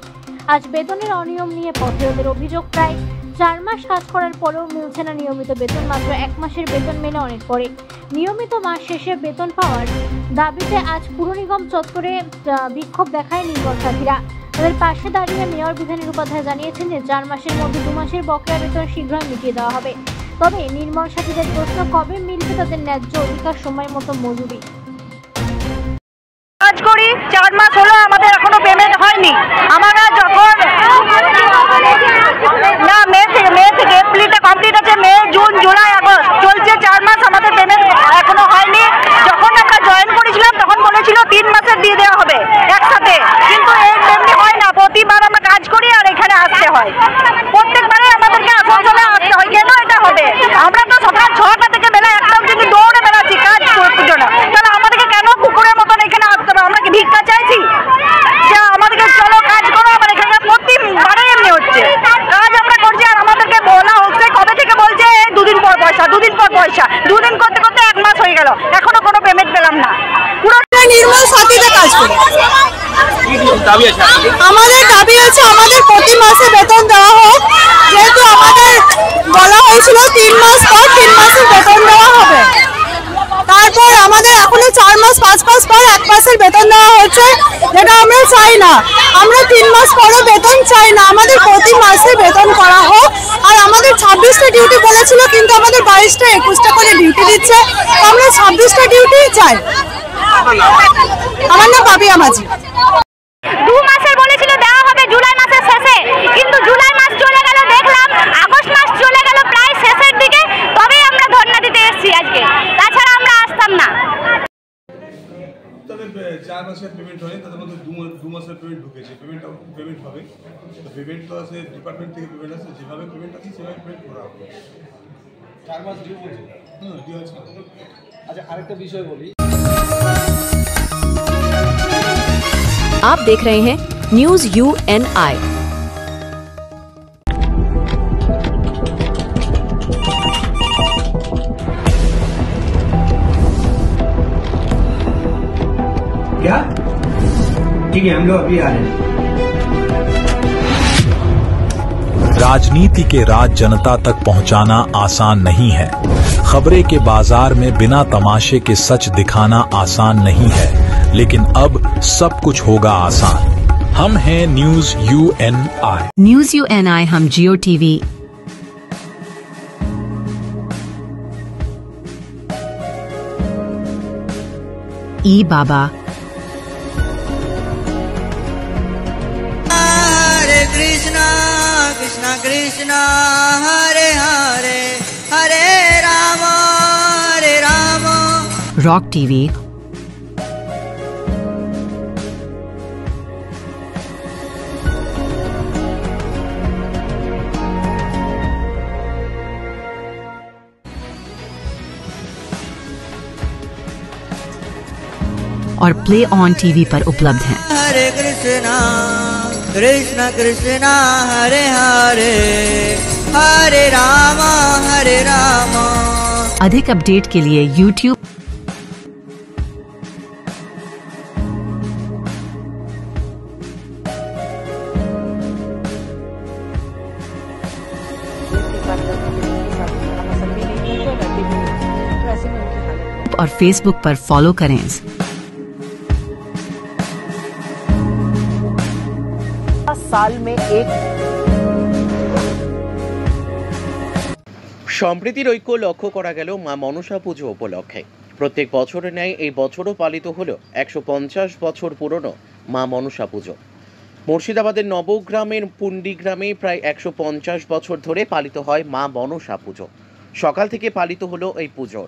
আজ বেতনের অনিয়ম নিয়ে পথে। ওদের অভিযোগ প্রায় 4 মাস কাজ করার পরেও মিলছে না নিয়মিত বেতন। মাত্র 1 মাসের বেতন মেলে অনেক পরে। নিয়মিত মাস শেষে বেতন পাওয়ার দাবিতে আজ পুর নিগম চত্বরে বিক্ষোভ দেখায় নির্মল সাথীরা। তাদের পাশে দাঁড়িয়ে মেয়র বিধানের উপাধ্যায় জানিয়েছেন যে 4 মাসের মধ্যে 2 মাসের বকেয়া বেতন শীঘ্রই মিটিয়ে দেওয়া হবে। তবে নির্মল সাথীদের প্রশ্ন, কবে মিলবে তাদের ন্যায্য অধিকার, সময় মতো মজুরি। কাজ করি 4 মাস হলো, আমাদের এখনো পেমেন্ট হয়নি। আমরা যখন না মে থেকে এপ্রিলটা কমপ্লিট আছে, মে জুন জুলাই আগস্ট চলছে, 4 মাস আমাদের পেমেন্ট এখনো হয়নি। যখন আমরা জয়েন করেছিলাম তখন বলেছিল 3 মাসের দিয়ে দেওয়া হবে একসাথে, কিন্তু এমনি হয় না। প্রতিবার আমরা কাজ করি আর এখানে আসতে হয়, প্রত্যেকবারে আমাদেরকে আসানসোলে আসতে হয়। কেন এটা হবে? আমরা তো সকাল 6টা থেকে বেলা 1টা অবধি দৌড়ে বেড়াচ্ছি কাজ করার জন্য, তাহলে আমাদেরকে কেন কুকুরের মতন এখানে আসতে হবে? আমরা কি ভিক্ষা চাইছি যে আমাদেরকে চলো কাজ করো? আমার এখানে প্রতিবারে এমনি হচ্ছে, কাজ আমরা করছি আর আমাদেরকে বলা হচ্ছে কবে থেকে বলছে 2 দিন পর পয়সা, 2 দিন পর পয়সা, 2 দিন করতে করতে 1 মাস হয়ে গেল, এখনো কোনো পেমেন্ট পেলাম না। পুরোটা নির্মল সাথীতে কাজ করি। আমাদের দাবি আছে আমাদের প্রতি মাসে বেতন দেওয়া হোক, যেহেতু আমাদের বলা হয়েছিল 3 মাস পর 3 মাসের বেতন দেওয়া হবে। তারপর আমাদের এখনো 4 মাস 5 মাস পর 1 মাসের বেতন দেওয়া হচ্ছে, যেটা আমরা চাই না। আমরা 3 মাস পরও বেতন চাই না, আমাদের প্রতি মাসে বেতন করা হোক। আর আমাদের 26টা ডিউটি বলেছিল, কিন্তু আমাদের 22টা 21টা করে ডিউটি দিচ্ছে। আমরা 26টা ডিউটি চাই। আমার নাম পাপিয়া মাঝি। 2 মাসের বলেছিল দেওয়া হবে জুলাই মাসের শেষে, কিন্তু জুলাই মাস চলে গেল, দেখলাম আগস্ট মাস চলে গেল প্রায় শেষের দিকে, তবেই আমরা ধর্ণা দিতে এসেছি আজকে, তাছাড়া আমরা আসতাম না। তাদের 4 মাসের পেমেন্ট হয়নি, তাদের মধ্যে 2 মাসের পেমেন্ট ঢুকেছে। পেমেন্ট হবে, তো পেমেন্ট তো আছে ডিপার্টমেন্ট থেকে পেমেন্ট আছে, যেভাবে পেমেন্ট আছে সেভাবে পেমেন্ট করা হবে। 4 মাস ডিউ বলছে? ডিউ আছে। আচ্ছা, আরেকটা বিষয় বলি। आप देख रहे हैं न्यूज UNI। क्या? ठीक है, हम लोग अभी आ रहे हैं। राजनीति के राज जनता तक पहुंचाना आसान नहीं है। खबरें के बाजार में बिना तमाशे के सच दिखाना आसान नहीं है, लेकिन अब सब कुछ होगा आसान। हम हैं न्यूज UNI। न्यूज UNI हम जियो टीवी। ई बाबा। हरे कृष्णा कृष्णा कृष्णा हरे हरे हरे राम रॉक टीवी। और प्ले ऑन टीवी पर उपलब्ध हैं। हरे कृष्णा कृष्णा कृष्णा हरे हरे हरे राम हरे राम। अधिक अपडेट के लिए YouTube और Facebook पर फॉलो करें। साल में एक সম্প্রীতির ঐক্য লক্ষ্য করা গেল মা মনসা পুজো উপলক্ষে। প্রত্যেক বছরের ন্যায় এই বছরও পালিত হলো 150 বছর পুরনো মা মনসা পুজো। মুর্শিদাবাদের নবগ্রামের পুন্ডি গ্রামে প্রায় 150 বছর ধরে পালিত হয় মা মনসা পুজো। সকাল থেকে পালিত হলো এই পুজোর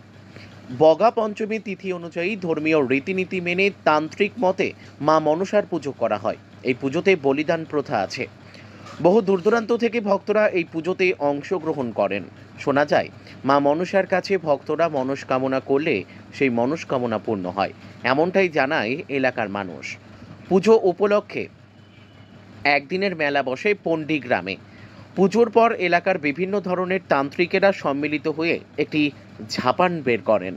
বগা পঞ্চমী তিথি অনুযায়ী ধর্মীয় রীতিনীতি মেনে তান্ত্রিক মতে মা মনসার পুজো করা হয়। এই পুজোতে বলিদান প্রথা আছে। বহু দূরদূরান্ত থেকে ভক্তরা এই পুজোতে অংশগ্রহণ করেন। শোনা যায় মা মনসার কাছে ভক্তরা মনস্কামনা করলে সেই মনস্কামনা পূর্ণ হয়, এমনটাই জানায় এলাকার মানুষ। পুজো উপলক্ষে একদিনের মেলা বসে পন্ডি গ্রামে। পুজোর পর এলাকার বিভিন্ন ধরনের তান্ত্রিকেরা সম্মিলিত হয়ে একটি ঝাপান বের করেন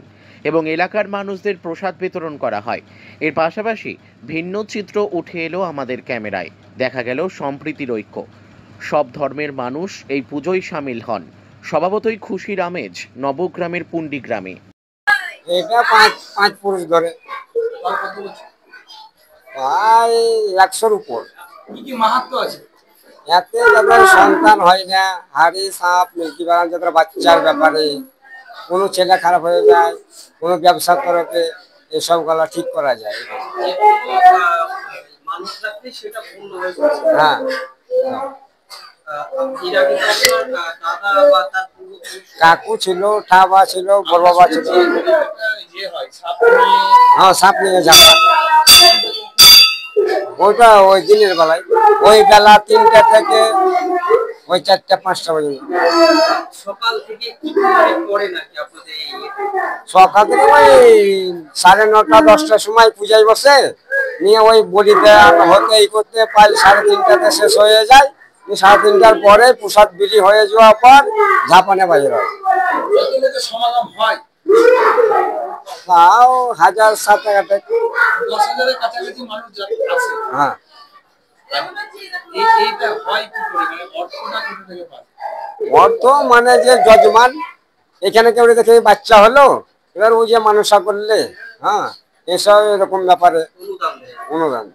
এবং এলাকার মানুষদের প্রসাদ বিতরণ করা হয়। এর পাশাপাশি ভিন্ন চিত্র উঠে এলো আমাদের ক্যামেরায়। দেখা গেল সম্প্রীতির ঐক্য। সব ধর্মের মানুষ এই পুজোয় সামিল হন। স্বভাবতই খুশির আমেজ নবগ্রামের পুন্ডি গ্রামে। এটা পাঁচ পুরুষ ধরে প্রায় 100-র উপর। কি কি মাহাত্ম্য আছে? এতে যাদের সন্তান হয় না, হাড়ি সাপ মিল্কি বাগান যাদের বাচ্চার ব্যাপারে, কোনো ছেলে খারাপ হয়ে যায়, কোনো ব্যবসা করতে, এসব গলা ঠিক করা যায়। হ্যাঁ, কাকু ছিল, ঠাবা ছিল, বড় বাবা ছিল। হ্যাঁ, সাপ নিয়ে যাওয়া ওইটা ওই দিনের বেলায়, ওই বেলা 3টা থেকে ওই 4টা-5টা পর্যন্ত। সকাল থেকে ওই 9:30-10টার সময় পূজায় বসে নিয়ে ওই বলি দেন হতে এই করতে প্রায় 3:30টাতে শেষ হয়ে যায়। 3:30টার পরে প্রসাদ বিলি হয়ে যাওয়ার পর ঝাপানে বাজার হয়। সমাগম হয় তাও 1000-7,000 টাকা। 10,000-এর কাছাকাছি মানুষ আছে। হ্যাঁ, এইটা হয় কি করে, মানে অর্থটা কোথা থেকে পায়? অর্থ মানে যে যজমান এখানে কেউ দেখে বাচ্চা হলো, এবার ওই যে মানসা করলে, হ্যাঁ, এসব এরকম ব্যাপারে অনুদান।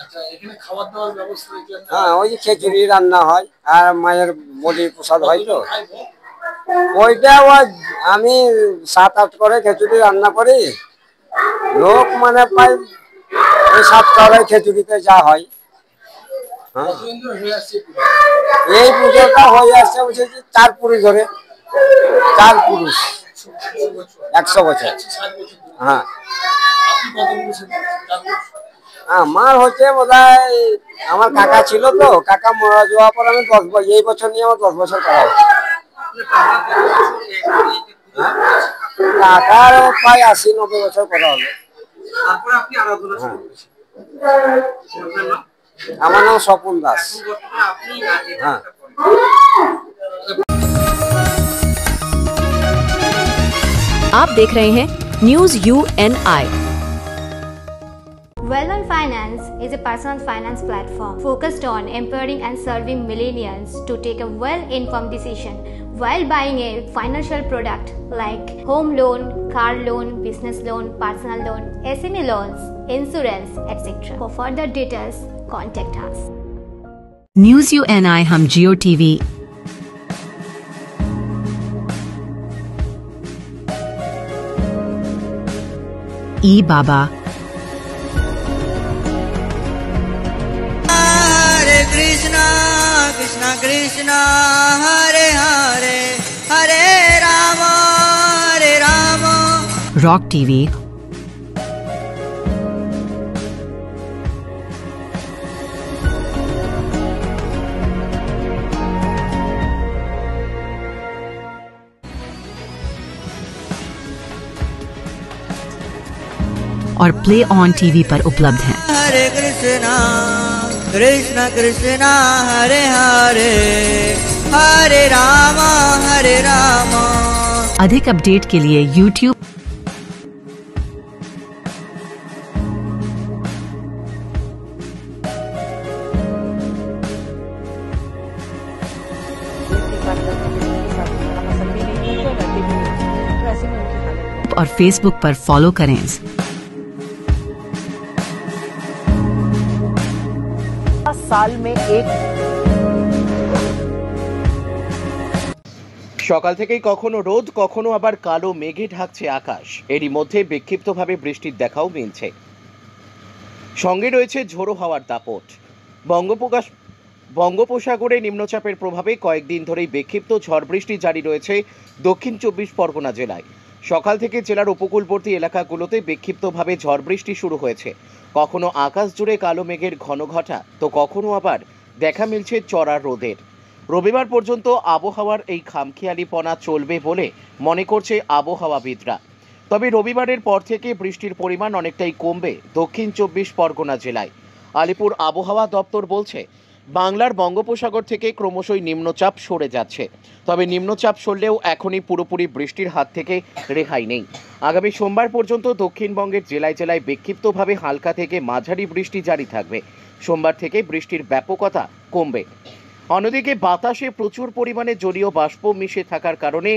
আচ্ছা, এখানে খাওয়া দাওয়ার ব্যবস্থা? হ্যাঁ, ওই যে খিচুড়ি রান্না হয় আর মায়ের বলি প্রসাদ হয়। তো ওইটা আমি 7-8 করে খিচুড়ি রান্না করি। লোক মানে প্রায় ওই 7 খিচুড়িতে যা হয়। এই পুজোটা হয়ে আসছে বলছে 4 পুরুষ ধরে, 4 পুরুষ 100 বছর। হ্যাঁ, আমার হচ্ছে বোধহয় আমার কাকা ছিল, তো কাকা মারা যাওয়ার পর আমি 10 বছর, এই বছর নিয়ে আমার 10 বছর করা হচ্ছে। কাকার প্রায় 80-90 বছর করা হবে। আমার নাম স্বপন দাস। হ্যাঁ। आप देख रहे हैं news UNI। Well-known Finance is a personal finance platform focused on empowering and serving millennials to take a well-informed decision while buying a financial product like home loan, car loan, business loan, personal loan, SME loans, insurance, etc. For further details, contact us. News UNI हम जियो टीवी ई बाबा हरे कृष्णा कृष्णा कृष्णा हरे हरे हरे राम रॉक टीवी और प्ले ऑन टीवी पर उपलब्ध हैं। हरे कृष्णा कृष्णा कृष्णा हरे हरे हरे राम अधिक अपडेट के लिए YouTube और Facebook पर फॉलो करें। साल में एक সকাল থেকেই কখনো রোদ কখনো আবার কালো মেঘে ঢাকছে আকাশ। এরই মধ্যে বিক্ষিপ্তভাবে বৃষ্টির দেখাও মিলছে, সঙ্গে রয়েছে ঝোড়ো হাওয়ার দাপট। বঙ্গোপসাগরে নিম্নচাপের প্রভাবে কয়েকদিন ধরেই বিক্ষিপ্ত ঝড় বৃষ্টি জারি রয়েছে দক্ষিণ 24 পরগনা জেলায়। সকাল থেকে জেলার উপকূলবর্তী এলাকাগুলোতে বিক্ষিপ্তভাবে ঝড় বৃষ্টি শুরু হয়েছে। কখনো আকাশ জুড়ে কালো মেঘের ঘন ঘটা, তো কখনো আবার দেখা মিলছে চড়া রোদের। রবিবার পর্যন্ত আবহাওয়ার এই খামখেয়ালিপনা চলবে বলে মনে করছে আবহাওয়াবিদরা। তবে রবিবারের পর থেকে বৃষ্টির পরিমাণ অনেকটাই কমবে দক্ষিণ 24 পরগনা জেলায়। আলিপুর আবহাওয়া দপ্তর বলছে, বাংলার বঙ্গোপসাগর থেকে ক্রমশই নিম্নচাপ সরে যাচ্ছে। তবে নিম্নচাপ সরলেও এখনই পুরোপুরি বৃষ্টির হাত থেকে রেহাই নেই। আগামী সোমবার পর্যন্ত দক্ষিণবঙ্গের জেলায় জেলায় বিক্ষিপ্তভাবে হালকা থেকে মাঝারি বৃষ্টি জারি থাকবে। সোমবার থেকে বৃষ্টির ব্যাপকতা কমবে। অন্যদিকে বাতাসে প্রচুর পরিমাণে জলীয় বাষ্প মিশে থাকার কারণে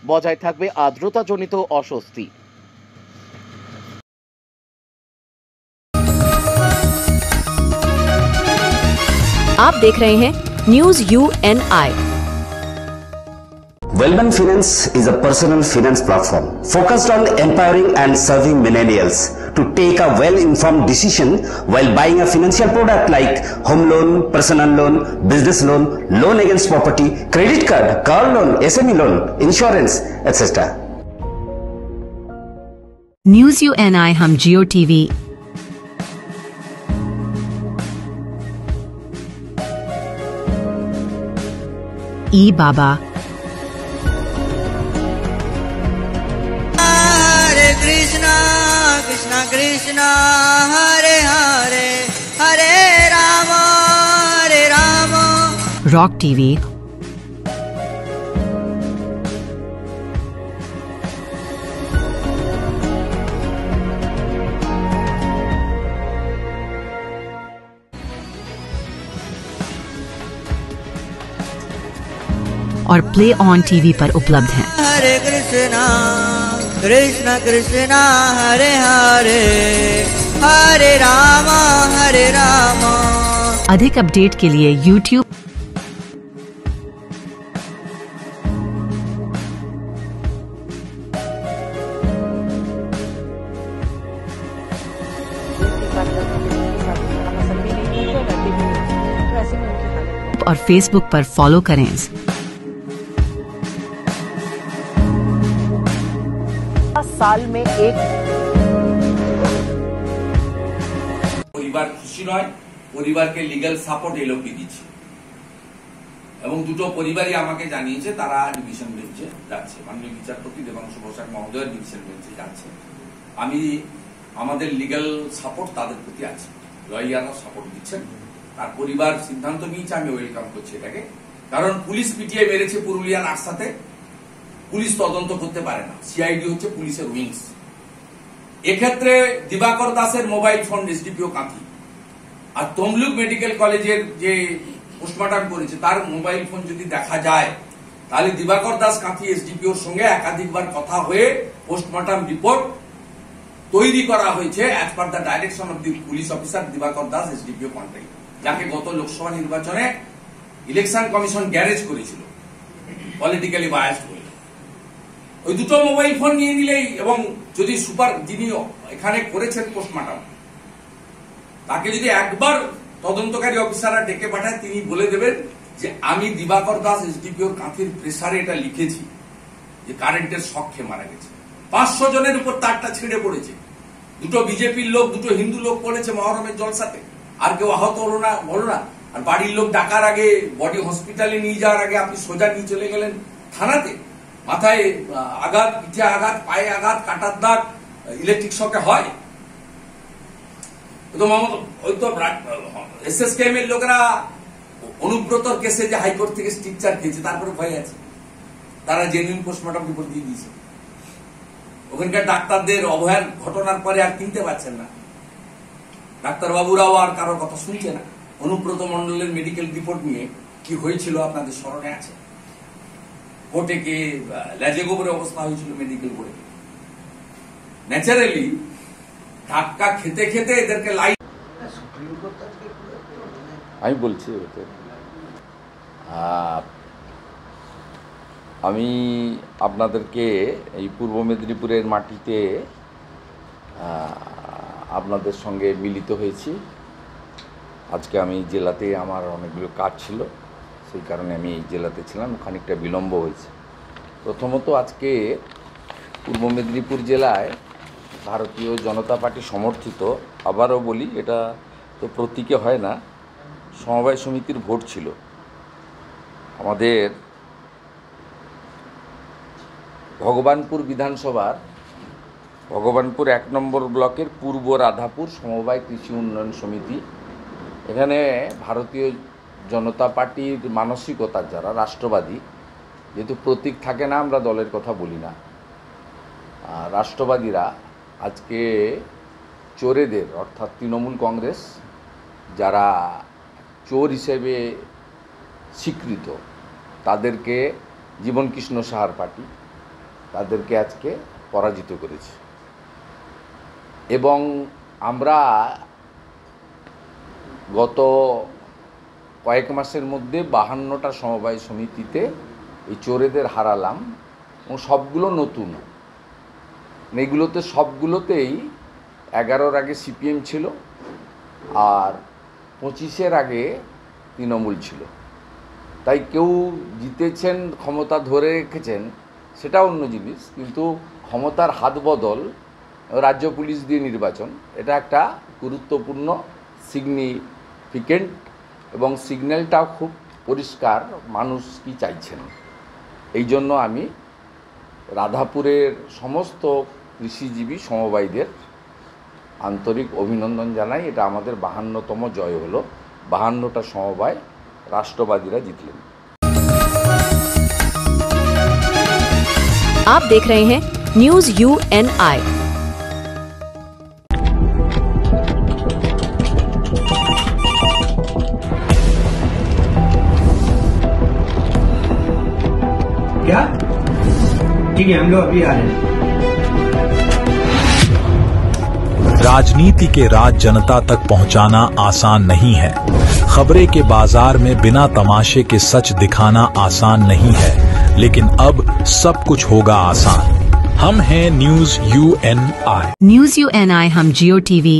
বজায় থাকবে আর্দ্রতাজনিত অস্বস্তি। आप देख रहे हैं news UNI। Wellman Finance is a personal finance platform focused on empowering and serving millennials to take a well-informed decision while buying a financial product like home loan, personal loan, business loan, loan against property, credit card, car loan, SME loan, insurance, etc. News UNI हम जियो टीवी ई बाबा हरे कृष्णा कृष्णा कृष्णा हरे हरे हरे राम रॉक टीवी और प्ले ऑन टीवी पर उपलब्ध हैं। हरे कृष्णा कृष्णा कृष्णा हरे हरे हरे राम अधिक अपडेट के लिए YouTube और Facebook पर फॉलो करें। साल में एक পরিবার খুশি নয়, পরিবারকে লিগ্যাল সাপোর্ট এলওপি দিচ্ছে এবং দুটো পরিবারই আমাকে জানিয়েছে তারা ডিভিশন বেঞ্চে যাচ্ছে, মাননীয় বিচারপতি দেবাংশু বসাক মহোদয়ের ডিভিশন বেঞ্চে যাচ্ছে। আমি আমাদের লিগ্যাল সাপোর্ট তাদের প্রতি আছে, লয়াররা সাপোর্ট দিচ্ছেন, তার পরিবার সিদ্ধান্ত নিয়েছে, আমি ওয়েলকাম করছি এটাকে। কারণ পুলিশ পিটিয়ে মেরেছে পুরুলিয়ার রাস্তাতে, পুলিশ তদন্ত করতে পারে না, সিআইডি হচ্ছে পুলিশের উইংস। এক্ষেত্রে দিবাকর দাসের মোবাইল ফোন এসডিপিও কাঁথি আর তমলুক মেডিকেল কলেজের যে পোস্টমর্টম করেছে তার মোবাইল ফোন যদি দেখা যায়, তাহলে দিবাকর দাস কাঁথি এসডিপিওর সঙ্গে একাধিকবার কথা হয়ে পোস্টমর্টম রিপোর্ট তৈরি করা হয়েছে as per the direction of the police officer Dibakar Das SDPO contract, যাকে গত লোকসভা নির্বাচনে ইলেকশন কমিশন গ্যারেজ করেছিল পলিটিক্যালি বায়াসড বলে। ওই দুটো মোবাইল ফোন নিয়ে নিলেই, এবং যদি সুপার যিনি এখানে করেছেন পোস্টমর্টম তাকে যদি একবার তদন্তকারী অফিসাররা ডেকে পাঠায়, তিনি বলে দেবেন যে আমি দিবাকর দাস এসডিপিওর কাঁথির প্রেসারে এটা লিখেছি যে কারেন্টের শক খেয়ে মারা গেছে। 500 জনের উপর তারটা ছিঁড়ে পড়েছে, দুটো বিজেপির লোক, দুটো হিন্দু লোক পড়েছে মহরমের জলসাতে, আর কেউ আহত হলো না, বলো না। আর বাড়ির লোক ডাকার আগে, বডি হসপিটালে নিয়ে যাওয়ার আগে আপনি সোজা নিয়ে চলে গেলেন থানাতে। মাথায় আঘাত, পিঠে আঘাত, পায়ে আঘাত, কাটার দাগ ইলেকট্রিক শকে হয়। ওই তো এসএসকেএম এর লোকেরা অনুব্রতর কেসে যে হাইকোর্ট থেকে স্ট্রিকচার খেয়েছে, তারপরে ভয় আছে, তারা জেনুইন পোস্টমর্টম রিপোর্ট দিয়ে দিয়েছে। ওখানকার ডাক্তারদের অবহেলার ঘটনার পরে আর কিনতে পারছেন না, ডাক্তারবাবুরাও আর কারোর কথা শুনছে না। অনুব্রত মন্ডলের মেডিকেল রিপোর্ট নিয়ে কি হয়েছিল আপনাদের স্মরণে আছে? কোর্টে কে লেজে গোবরে অবস্থা হয়েছিল মেডিকেল করে। ন্যাচারালি ধাক্কা খেতে খেতে এদেরকে লাইন, আমি বলছি আমি আপনাদেরকে এই পূর্ব মেদিনীপুরের মাটিতে আপনাদের সঙ্গে মিলিত হয়েছি। আজকে আমি জেলাতে আমার অনেকগুলো কাজ ছিল, সেই কারণে আমি এই জেলাতে ছিলাম, খানিকটা বিলম্ব হয়েছে। প্রথমত আজকে পূর্ব মেদিনীপুর জেলায় ভারতীয় জনতা পার্টি সমর্থিত, আবারও বলি এটা তো প্রতীকে হয় না, সমবায় সমিতির ভোট ছিল। আমাদের ভগবানপুর বিধানসভার ভগবানপুর 1 নম্বর ব্লকের পূর্ব রাধাপুর সমবায় কৃষি উন্নয়ন সমিতি, এখানে ভারতীয় জনতা পার্টির মানসিকতার যারা রাষ্ট্রবাদী, যেহেতু প্রতীক থাকে না আমরা দলের কথা বলি না, রাষ্ট্রবাদীরা আজকে চোরেদের অর্থাৎ তৃণমূল কংগ্রেস যারা চোর হিসেবে স্বীকৃত, তাদেরকে জীবনকৃষ্ণ সাহার পার্টি তাদেরকে আজকে পরাজিত করেছে। এবং আমরা গত কয়েক মাসের মধ্যে 52টা সমবায় সমিতিতে এই চোরেদের হারালাম, এবং সবগুলো নতুন। এগুলোতে সবগুলোতেই 11-র আগে সিপিএম ছিল আর 25-এর আগে তৃণমূল ছিল। তাই কেউ জিতেছেন, ক্ষমতা ধরে রেখেছেন, সেটা অন্য জিনিস, কিন্তু ক্ষমতার হাত বদল, রাজ্য পুলিশ দিয়ে নির্বাচন, এটা একটা গুরুত্বপূর্ণ সিগনিফিকেন্ট, এবং সিগন্যালটাও খুব পরিষ্কার মানুষ কি চাইছেন। এই জন্য আমি রাধাপুরের সমস্ত কৃষিজীবী সমবায়ীদের আন্তরিক অভিনন্দন জানাই। এটা আমাদের 52তম জয় হলো, 52টা সমবায় রাষ্ট্রবাদীরা জিতলেন। आप देख रहे हैं न्यूज UNI। क्या? ठीक है, हम लोग अभी आ रहे हैं। राजनीति के राज जनता तक पहुंचाना आसान नहीं है। खबरें के बाजार में बिना तमाशे के सच दिखाना आसान नहीं है, लेकिन अब सब कुछ होगा आसान। हम हैं न्यूज UNI। न्यूज UNI हम जियो टीवी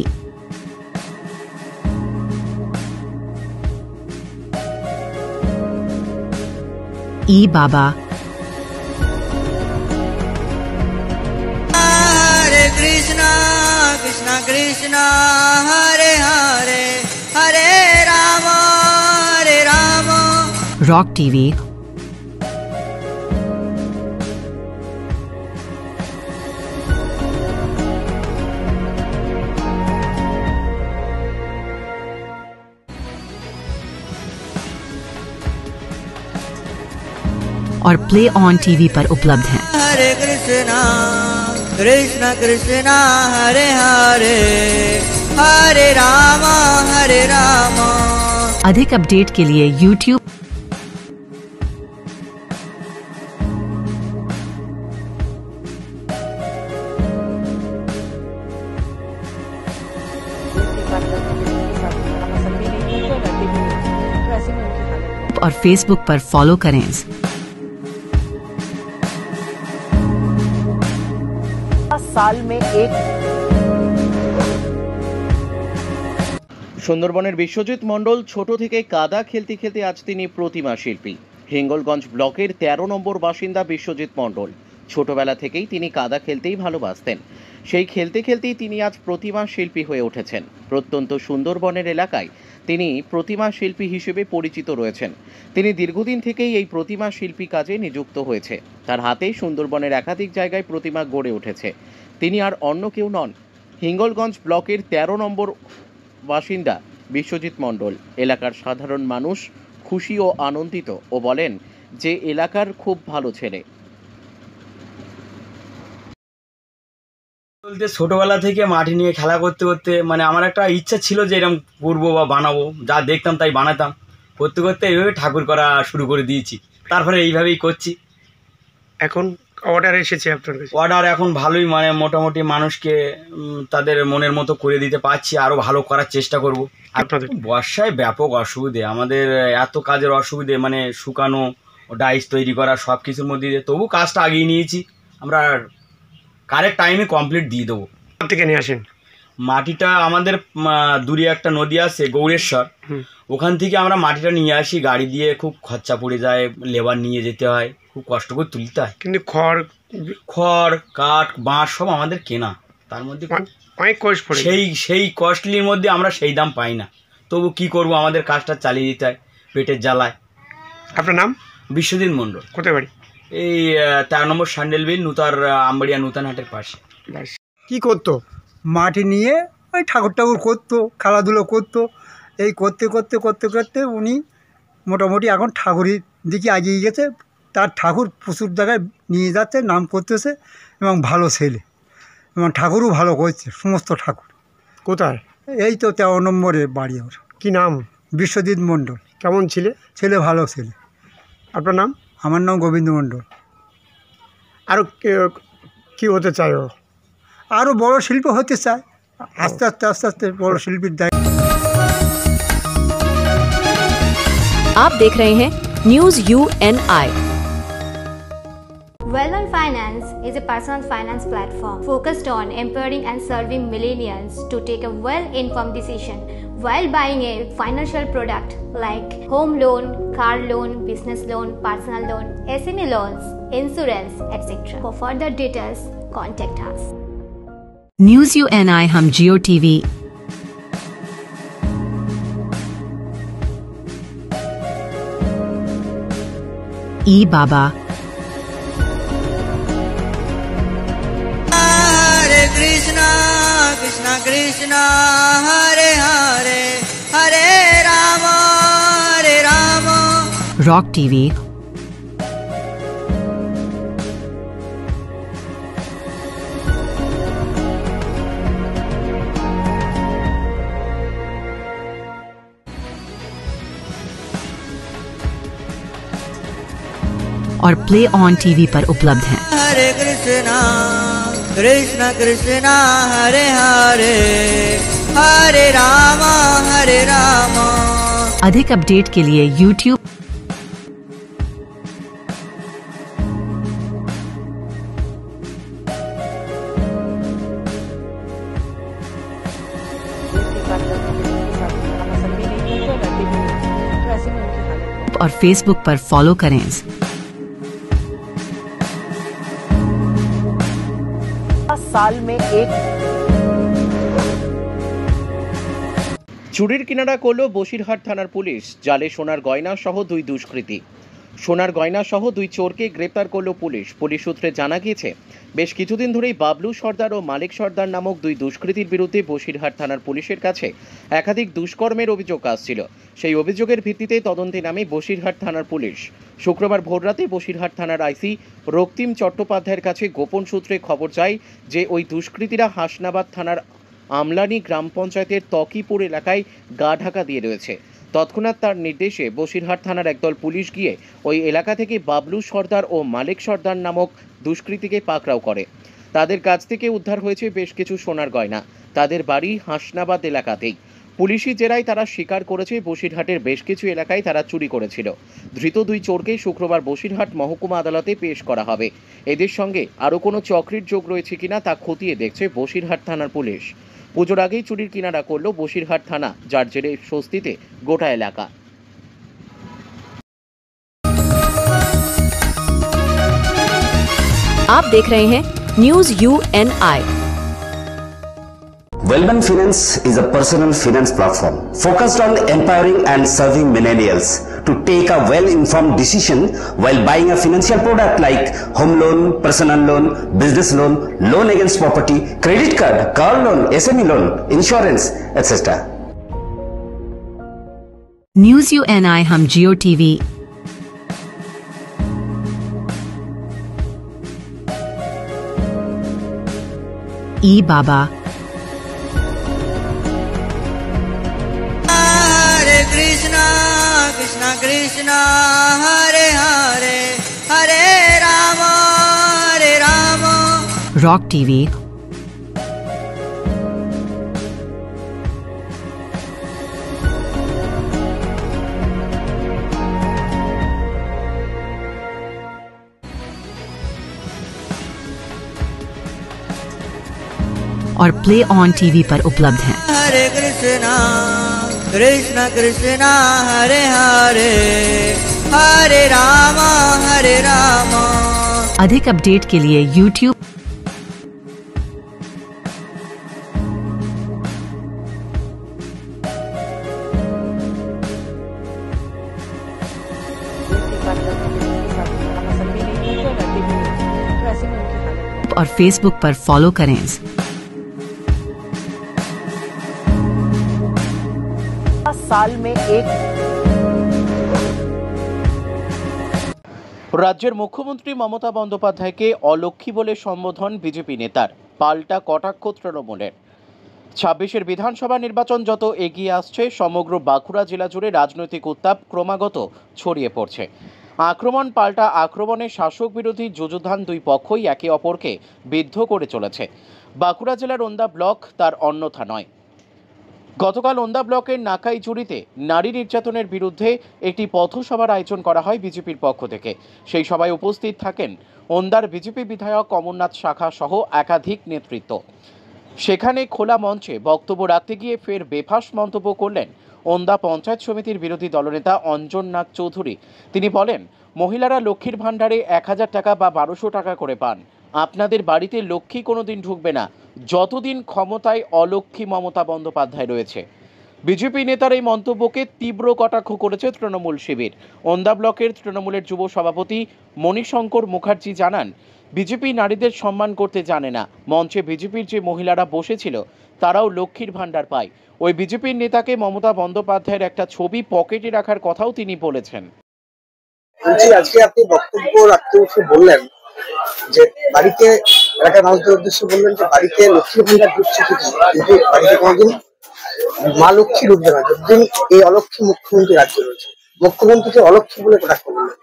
ई बाबा हरे कृष्णा कृष्णा कृष्णा हरे हरे हरे राम रॉक टीवी और प्ले ऑन टीवी पर उपलब्ध हैं। हरे कृष्णा कृष्णा कृष्णा हरे हरे हरे राम अधिक अपडेट के लिए YouTube और Facebook पर फॉलो करें। साल में एक সুন্দরবনের বিশ্বজিৎ মণ্ডল ছোট থেকে কাদা খেলতে খেলতে আজ তিনি প্রতিমা শিল্পী। হিঙ্গলগঞ্জ ব্লকের 13 নম্বর বাসিন্দা বিশ্বজিৎ মণ্ডল ছোটবেলা থেকেই তিনি কাদা খেলতেই ভালোবাসতেন। সেই খেলতে খেলতেই তিনি আজ প্রতিমা শিল্পী হয়ে উঠেছেন। প্রত্যন্ত সুন্দরবনের এলাকায় তিনি প্রতিমা শিল্পী হিসেবে পরিচিত রয়েছেন। তিনি দীর্ঘদিন থেকেই এই প্রতিমা শিল্পী কাজে নিযুক্ত হয়েছে। তার হাতেই সুন্দরবনের একাধিক জায়গায় প্রতিমা গড়ে উঠেছে। তিনি আর অন্য কেউ নন, হিঙ্গলগঞ্জ ব্লকের 13 নম্বর বাসিন্দা বিশ্বজিৎ মণ্ডল। এলাকার সাধারণ মানুষ খুশি ও আনন্দিত ও বলেন যে এলাকার খুব ভালো ছেলে। বলতে ছোটবেলা থেকে মাটি নিয়ে খেলা করতে করতে মানে আমার একটা ইচ্ছা ছিল যে এরকম করবো বা বানাবো, যা দেখতাম তাই বানাতাম। করতে করতে এইভাবে ঠাকুর করা শুরু করে দিয়েছি, তারপরে এইভাবেই করছি। এখন অর্ডার এসেছে আপনার কাছে? অর্ডার এখন ভালোই, মানে মোটামুটি মানুষকে তাদের মনের মতো করে দিতে পারছি, আরও ভালো করার চেষ্টা করব। আপনাদের বর্ষায় ব্যাপক অসুবিধে, আমাদের এত কাজের অসুবিধে, মানে শুকানো, ডাইস তৈরি করা, সব কিছুর মধ্যে দিয়ে তবু কাজটা আগিয়ে নিয়েছি। আমরা কারেক্ট টাইমে কমপ্লিট দিয়ে দেবো। থেকে নিয়ে আসেন মাটিটা? আমাদের দূরে একটা নদী আছে গৌরেশ্বর, ওখান থেকে আমরা মাটিটা নিয়ে আসি গাড়ি দিয়ে। খুব খরচা পড়ে যায়, লেবার নিয়ে যেতে হয়, খুব কষ্ট করে তুলতে হয়। কিন্তু খড় কাঠ বাঁশ সব আমাদের কেনা, তার মধ্যে অনেক কষ্ট পড়ে। সেই কস্টলির মধ্যে আমরা সেই দাম পাই না। তবু কি করব, আমাদের কাজটা চালিয়ে দিতে হয় পেটের জ্বালায়। আপনার নাম? বিশ্বজিৎ মণ্ডল। কোথায় বাড়ি? এই 13 নম্বর স্যান্ডেল বিল, আমবাড়িয়া নূতন হাটের পাশে। কি করতো? মাটি নিয়ে ওই ঠাকুর করতো, খেলাধুলো করতো। এই করতে করতে করতে করতে উনি মোটামুটি এখন ঠাকুরের দিকে এগিয়ে গেছে। তার ঠাকুর প্রচুর জায়গায় নিয়ে যাচ্ছে, নাম করতেছে এবং ভালো ছেলে, এবং ঠাকুরও ভালো করছে সমস্ত ঠাকুর। কোথায়? এই তো 13 নম্বরে বাড়ি ওর। কী নাম? বিশ্বজিৎ মণ্ডল। কেমন ছেলে? ছেলে ভালো ছেলে। আপনার নাম? আমার নাম গোবিন্দ মণ্ডল। আরও কী হতে চায় ও? আরও বড় শিল্পী হতে চায়, আস্তে আস্তে আস্তে আস্তে বড় শিল্পীর দায়িত্ব। आप देख रहे हैं news UNI। Well-Known Finance is a personal finance platform focused on empowering and serving millennials to take a well-informed decision while buying a financial product like home loan, car loan, business loan, personal loan, SME loans, insurance, etc. For further details, contact us. News UNI हम Jio TV ई बाबा हरे कृष्णा कृष्णा कृष्णा हरे हरे हरे राम रॉक टीवी और प्ले ऑन टीवी पर उपलब्ध हैं। हरे कृष्णा कृष्णा कृष्णा हरे हरे हरे राम अधिक अपडेट के लिए YouTube और Facebook पर फॉलो करें। साल में एक চুরির কিনারা করল বসিরহাট থানার পুলিশ। জালে সোনার গয়না সহ 2 দুষ্কৃতী। সোনার গয়না সহ 2 চোরকে গ্রেপ্তার করল পুলিশ। পুলিশ সূত্রে জানা গিয়েছে, বেশ কিছুদিন ধরেই বাবলু সর্দার ও মালিক সর্দার নামক 2 দুষ্কৃতীর বিরুদ্ধে বসিরহাট থানার পুলিশের কাছে একাধিক দুষ্কর্মের অভিযোগ আসছিল। সেই অভিযোগের ভিত্তিতে তদন্তে নামে বসিরহাট থানার পুলিশ। শুক্রবার ভোররাতে বসিরহাট থানার আইসি রক্তিম চট্টোপাধ্যায়ের কাছে গোপন সূত্রে খবর যায় যে ওই দুষ্কৃতীরা হাসনাবাদ থানার আমলানি গ্রাম পঞ্চায়েতের তকিপুর এলাকায় গা ঢাকা দিয়ে রয়েছে। তৎক্ষণাৎ তার নির্দেশে বসিরহাট থানার একদল পুলিশ গিয়ে ওই এলাকা থেকে বাবলু সর্দার ও মালেক সর্দার নামক দুষ্কৃতীকে পাকড়াও করে। তাদের কাছ থেকে উদ্ধার হয়েছে বেশ কিছু সোনার গয়না। তাদের বাড়ি হাসনাবাদ এলাকাতেই। পুলিশি জেরায় তারা স্বীকার করেছে বসিরহাটের বেশ কিছু এলাকায় তারা চুরি করেছিল। ধৃত দুই চোরকে শুক্রবার বসিরহাট মহকুমা আদালতে পেশ করা হবে। এদের সঙ্গে আরও কোনো চক্রের যোগ রয়েছে কিনা তা খতিয়ে দেখছে বসিরহাট থানার পুলিশ। পুজোর আগেই চুরির কিনারা করল বসিরহাট থানা, যার জেরে স্বস্তিতে গোটা এলাকা। आप देख रहे हैं news UNI। Wellman Finance is a personal finance platform focused on empowering and serving millennials to take a well-informed decision while buying a financial product like home loan, personal loan, business loan, loan against property, credit card, car loan, SME loan, insurance, etc. News UNI हम जियो TV ई बाबा Hare Krishna, Krishna Krishna, Hare Hare, Hare Rama, Hare Rama. Rock TV और प्ले ऑन टीवी पर उपलब्ध हैं। Hare Krishna, Krishna Krishna, Hare Hare, Hare Rama, Hare Rama. अधिक अपडेट के लिए YouTube और फेसबुक पर फॉलो करें। साल में एक রাজ্যের মুখ্যমন্ত্রী মমতা বন্দ্যোপাধ্যায়কে অলক্ষী বলে সম্বোধন বিজেপি নেতার, পাল্টা কটাক্ষ তৃণমূলের। 26-এর বিধানসভা নির্বাচন যত এগিয়ে আসছে, সমগ্র বাঁকুড়া জেলা জুড়ে রাজনৈতিক উত্তাপ ক্রমাগত ছড়িয়ে পড়ছে। আক্রমণ পাল্টা আক্রমণে শাসক বিরোধী যুযুধান দুই পক্ষই একে অপরকে বিদ্ধ করে চলেছে। বাঁকুড়া জেলার ওন্দা ব্লক তার অন্যথা নয়। গতকাল ওন্দা ব্লকের নাকাইজুড়িতে নারী নির্যাতনের বিরুদ্ধে একটি পথসভার আয়োজন করা হয় বিজেপির পক্ষ থেকে। সেই সভায় উপস্থিত থাকেন ওন্দার বিজেপি বিধায়ক অমরনাথ শাখা সহ একাধিক নেতৃত্ব। সেখানে খোলা মঞ্চে বক্তব্য রাখতে গিয়ে ফের বেফাঁস মন্তব্য করলেন ওন্দা পঞ্চায়েত সমিতির বিরোধী দলনেতা অঞ্জন নাগ চৌধুরী। তিনি বলেন, মহিলারা লক্ষ্মীর ভাণ্ডারে 1000 টাকা বা 1200 টাকা করে পান। আপনাদের বাড়িতে লক্ষ্মী কোনোদিন ঢুকবে না যতদিন ক্ষমতায় অলক্ষ্মী মমতা বন্দ্যোপাধ্যায় রয়েছে। বিজেপি নেতার এই মন্তব্যকে তীব্র কটাক্ষ করেছে তৃণমূল শিবির। ওন্দা ব্লকের তৃণমূলের যুব সভাপতি মণিশঙ্কর মুখার্জি জানান, বিজেপি নারীদের সম্মান করতে জানে না। মঞ্চে বিজেপির যে মহিলারা বসেছিল তারাও লক্ষ্মীর ভাণ্ডার পায়। ওই বিজেপির নেতাকে মমতা বন্দ্যোপাধ্যায়ের একটা ছবি পকেটে রাখার কথাও তিনি বলেছেন। আজকে আপনি বক্তব্য রাখতে এসে বললেন যে বাড়িতে এলাকার মানুষদের উদ্দেশ্যে বললেন যে বাড়িতে লক্ষ্মী ভাণ্ডার ঢুকছে ঠিকই, কিন্তু বাড়িতে কোনোদিন মা লক্ষ্মী ঢুকবে না যতদিন এই অলক্ষ্মী মুখ্যমন্ত্রী রাজ্যে রয়েছে। মুখ্যমন্ত্রীকে অলক্ষ্মী বলে কটাক্ষ করলেন।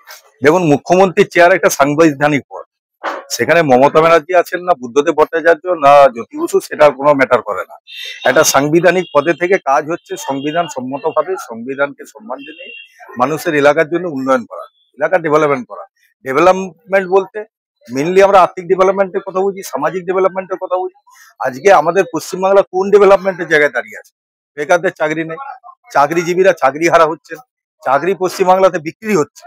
দেখুন, মুখ্যমন্ত্রীর চেয়ার একটা সাংবিধানিক পদ। সেখানে মমতা ব্যানার্জি আছেন না বুদ্ধদেব ভট্টাচার্য না জ্যোতি বসু, সেটা কোনো ম্যাটার করে না। একটা সাংবিধানিক পদে থেকে কাজ হচ্ছে সংবিধান সম্মতভাবে সংবিধানকে সম্মান জানিয়ে মানুষের এলাকার জন্য উন্নয়ন করা, এলাকা ডেভেলপমেন্ট করা। ডেভেলপমেন্ট বলতে মেনলি আমরা আর্থিক ডেভেলপমেন্টের কথা বুঝি, সামাজিক ডেভেলপমেন্টের কথা বুঝি। আজকে আমাদের পশ্চিমবাংলা কোন ডেভেলপমেন্টের জায়গায় দাঁড়িয়ে আছে? বেকারদের চাকরি নেই, চাকরিজীবীরা চাকরি হারা হচ্ছেন, চাকরি পশ্চিমবাংলাতে বিক্রি হচ্ছে।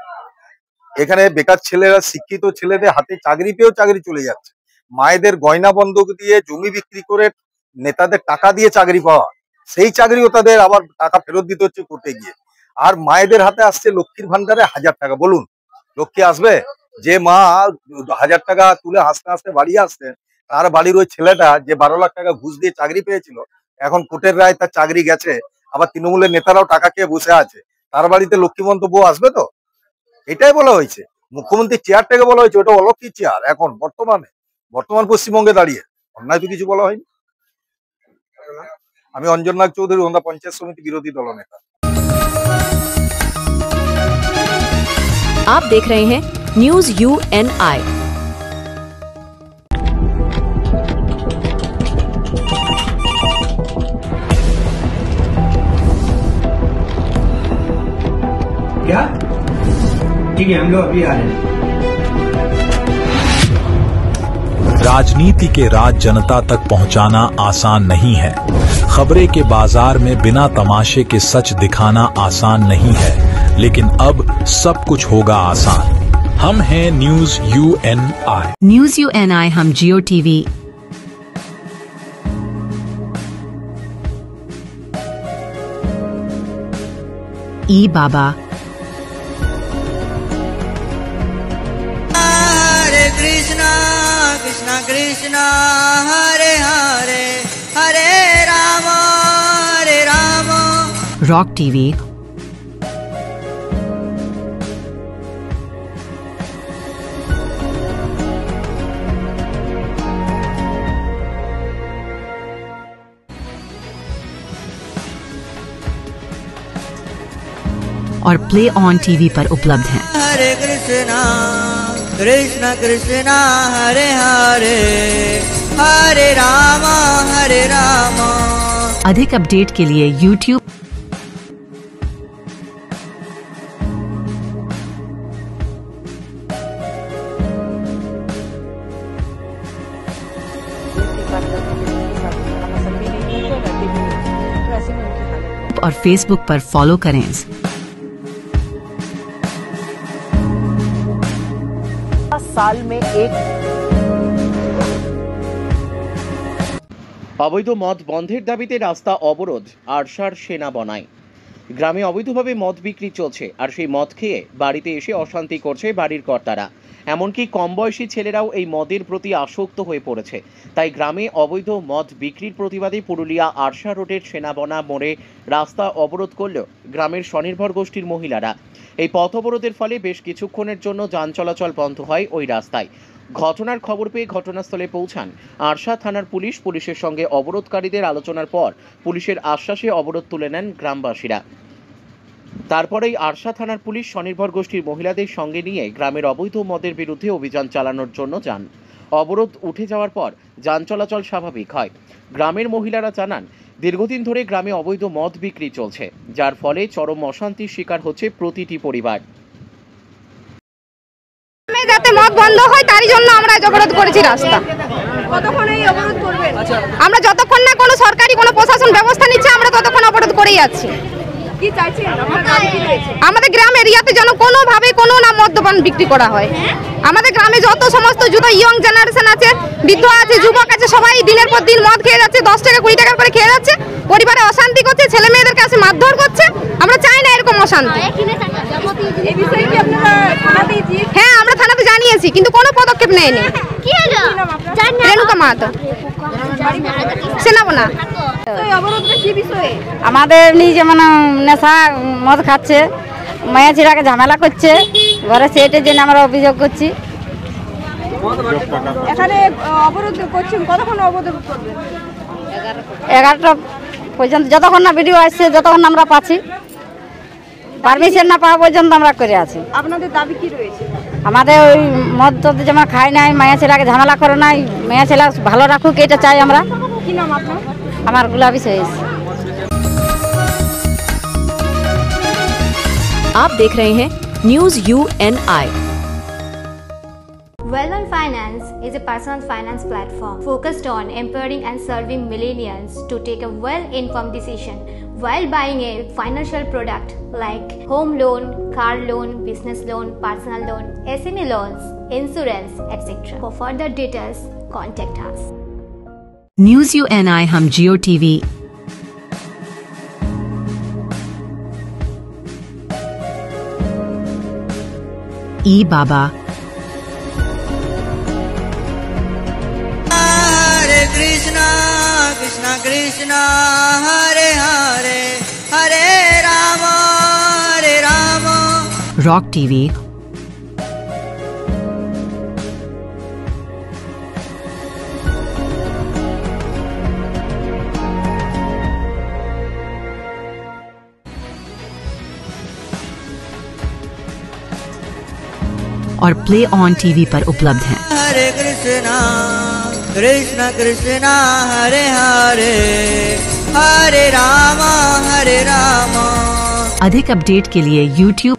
এখানে বেকার ছেলেরা শিক্ষিত ছেলেদের হাতে চাকরি পেয়েও চাকরি চলে যাচ্ছে। মায়েদের গয়না বন্ধক দিয়ে জমি বিক্রি করে নেতাদের টাকা দিয়ে চাকরি পাওয়া, সেই চাকরিও তাদের আবার টাকা ফেরত দিতে হচ্ছে কোর্টে গিয়ে। আর মায়েদের হাতে আসছে লক্ষ্মীর ভান্ডারে 1000 টাকা। বলুন, লক্ষ্মী আসবে? যে মা 1000 টাকা তুলে হাসতে হাসতে বাড়ি আসছে, তার বাড়ির ওই ছেলেটা যে 12 লাখ টাকা ঘুষ দিয়ে চাকরি পেয়েছিল, এখন কোর্টের রায় তার চাকরি গেছে, আবার তৃণমূলের নেতারাও টাকা খেয়ে বসে আছে, তার বাড়িতে লক্ষ্মীমন্ত বউ আসবে তো? এটাই বলা হয়েছে। মুখ্যমন্ত্রীর চেয়ারটাকে বলা হয়েছে ওটা অলক্ষ্মী চেয়ার। এখন বর্তমান পশ্চিমবঙ্গে দাঁড়িয়ে অন্যায় তো কিছু বলা হয়নি। ঘটনা? আমি অঞ্জননাথ চৌধুরী, ওন্দা পঞ্চায়েত সমিতি বিরোধী দলনেতা। आप देख रहे हैं न्यूज UNI। क्या? ठीक है, हम लोग अभी आ रहे हैं। राजनीति के राज जनता तक पहुंचाना आसान नहीं है। खबरें के बाजार में बिना तमाशे के सच दिखाना आसान नहीं है, लेकिन अब सब कुछ होगा आसान। हम हैं न्यूज UNI। न्यूज UNI हम जियो टीवी ई बाबा हरे कृष्णा कृष्णा कृष्णा हरे हरे हरे राम रॉक टीवी और प्ले ऑन टीवी पर उपलब्ध हैं। हरे कृष्णा कृष्णा कृष्णा हरे हरे हरे राम हरे राम। अधिक अपडेट के लिए YouTube और Facebook पर फॉलो करें। साल में एक অবৈধ মদ বন্ধের দাবিতে রাস্তা অবরোধ আরশার সেনা বনায়। গ্রামে অবৈধভাবে মদ বিক্রি চলছে, আর সেই মদ খেয়ে বাড়িতে এসে অশান্তি করছে বাড়ির কর্তারা। এমনকি কম বয়সী ছেলেরাও এই মদের প্রতি আসক্ত হয়ে পড়েছে। তাই গ্রামে অবৈধ মদ বিক্রির প্রতিবাদে পুরুলিয়া আরশা রোডের সেনাবনা মোড়ে রাস্তা অবরোধ করল গ্রামের স্বনির্ভর গোষ্ঠীর মহিলারা। এই পথ অবরোধের ফলে বেশ কিছুক্ষণের জন্য যান চলাচল বন্ধ হয় ওই রাস্তায়। ঘটনার খবর পেয়ে ঘটনাস্থলে পৌঁছান আরশা থানার পুলিশ। পুলিশের সঙ্গে অবরোধকারীদের আলোচনার পর পুলিশের আশ্বাসে অবরোধ তুলে নেন গ্রামবাসীরা। তারপরেই আরশা থানার পুলিশ স্বনির্ভর গোষ্ঠীর মহিলাদের সঙ্গে নিয়ে গ্রামের অবৈধ মদের বিরুদ্ধে অভিযান চালানোর জন্য যান। অবরোধ উঠে যাওয়ার পর যান চলাচল স্বাভাবিক হয়। গ্রামের মহিলারা জানান, দীর্ঘদিন ধরে গ্রামে অবৈধ মদ বিক্রি চলছে, যার ফলে চরম অশান্তির শিকার হচ্ছে প্রতিটি পরিবার। যাতে মদ বন্ধ হয় তারই জন্য আমরা অবরোধ করেছি রাস্তা। কতক্ষণ এই অবরোধ করবেন? আমরা যতক্ষণ না কোনো সরকারি কোনো প্রশাসন ব্যবস্থা নিচ্ছে আমরা ততক্ষণ অবরোধ করেই যাচ্ছি। কি চাইছেন? আমাদের গ্রাম এরিয়াতে যেন কোনোভাবে কোনো না মদ্যপান বিক্রি করা হয়। আমাদের গ্রামে যত সমস্ত যত ইয়ং জেনারেশন আছে, বৃদ্ধ আছে, যুবক আছে, সবাই দিনের পর দিন মদ খেয়ে যাচ্ছে, 10 টাকা 20 টাকা করে খেয়ে যাচ্ছে, পরিবারে অশান্তি করছে, ছেলে মেয়েদের কাছে মারধর করছে। আমরা চাই না এরকম অশান্তি। হ্যাঁ, আমরা থানাতে জানিয়েছি, কিন্তু কোনো পদক্ষেপ নেয়নি। রেণুকা মাহাতো, সেনাবনা। আমাদের এমনি যেমন নেশা মদ খাচ্ছে, মায়া ছিড়াকে ঝামেলা করছে, ঘরে সেটের জন্য আমরা অভিযোগ করছি। এখানে অবরোধ করছেন, কতক্ষণ অবরোধ করবেন? 11টা পর্যন্ত, যতক্ষণ না ভিডিও আসছে, যতক্ষণ আমরা পাচ্ছি, পারমিশন না পাওয়া পর্যন্ত আমরা করে আছি। আপনাদের দাবি কি রয়েছে? আমাদের ওই মদ তো যেমন খাই নাই, মায়া ছেলেকে ঝামেলা করে নাই, মায়া ছেলে ভালো রাখুক, এটা চাই আমরা। কি নাম আপনার? আমার গুলাবি সহিস। आप देख रहे हैं news UNI। Well-Known Finance is a personal finance platform focused on empowering and serving millennials to take a well-informed decision while buying a financial product like home loan, car loan, business loan, personal loan, SME loans, insurance, etc. For further details, contact us. News UNI हम जियो टीवी ई बाबा हरे कृष्णा कृष्णा कृष्णा हरे हरे हरे राम रॉक टीवी और प्ले ऑन टीवी पर उपलब्ध हैं। हरे कृष्णा कृष्ण कृष्णा हरे हरे हरे राम अधिक अपडेट के लिए YouTube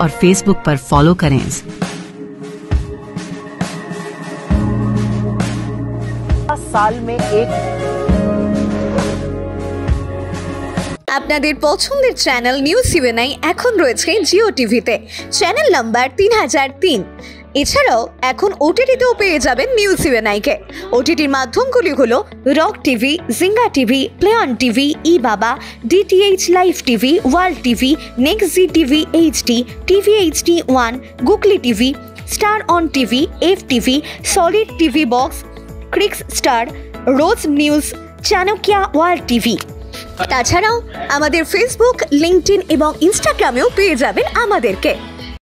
और Facebook पर फॉलो करें। साल में एक আপনাদের পছন্দের চ্যানেল নিউজ ইউএনআই এখন রয়েছে জিও টিভিতে, চ্যানেল নাম্বার 3003। এছাড়াও এখন ওটিটিতেও পেয়ে যাবেন নিউজ ইউএনআইকে। ওটিটির মাধ্যমগুলি হলো Rock TV, Zinga TV, Play On TV, E Baba, DTH Live TV, World TV, Next G TV HD, TV HD 1, Googly TV, Star On TV, F TV, Solid TV Box, Crix Star, Rose News, Chanakya World TV. তাছাড়াও আমাদের ফেসবুক, লিঙ্কডইন এবং ইনস্টাগ্রামেও পেয়ে যাবেন আমাদেরকে।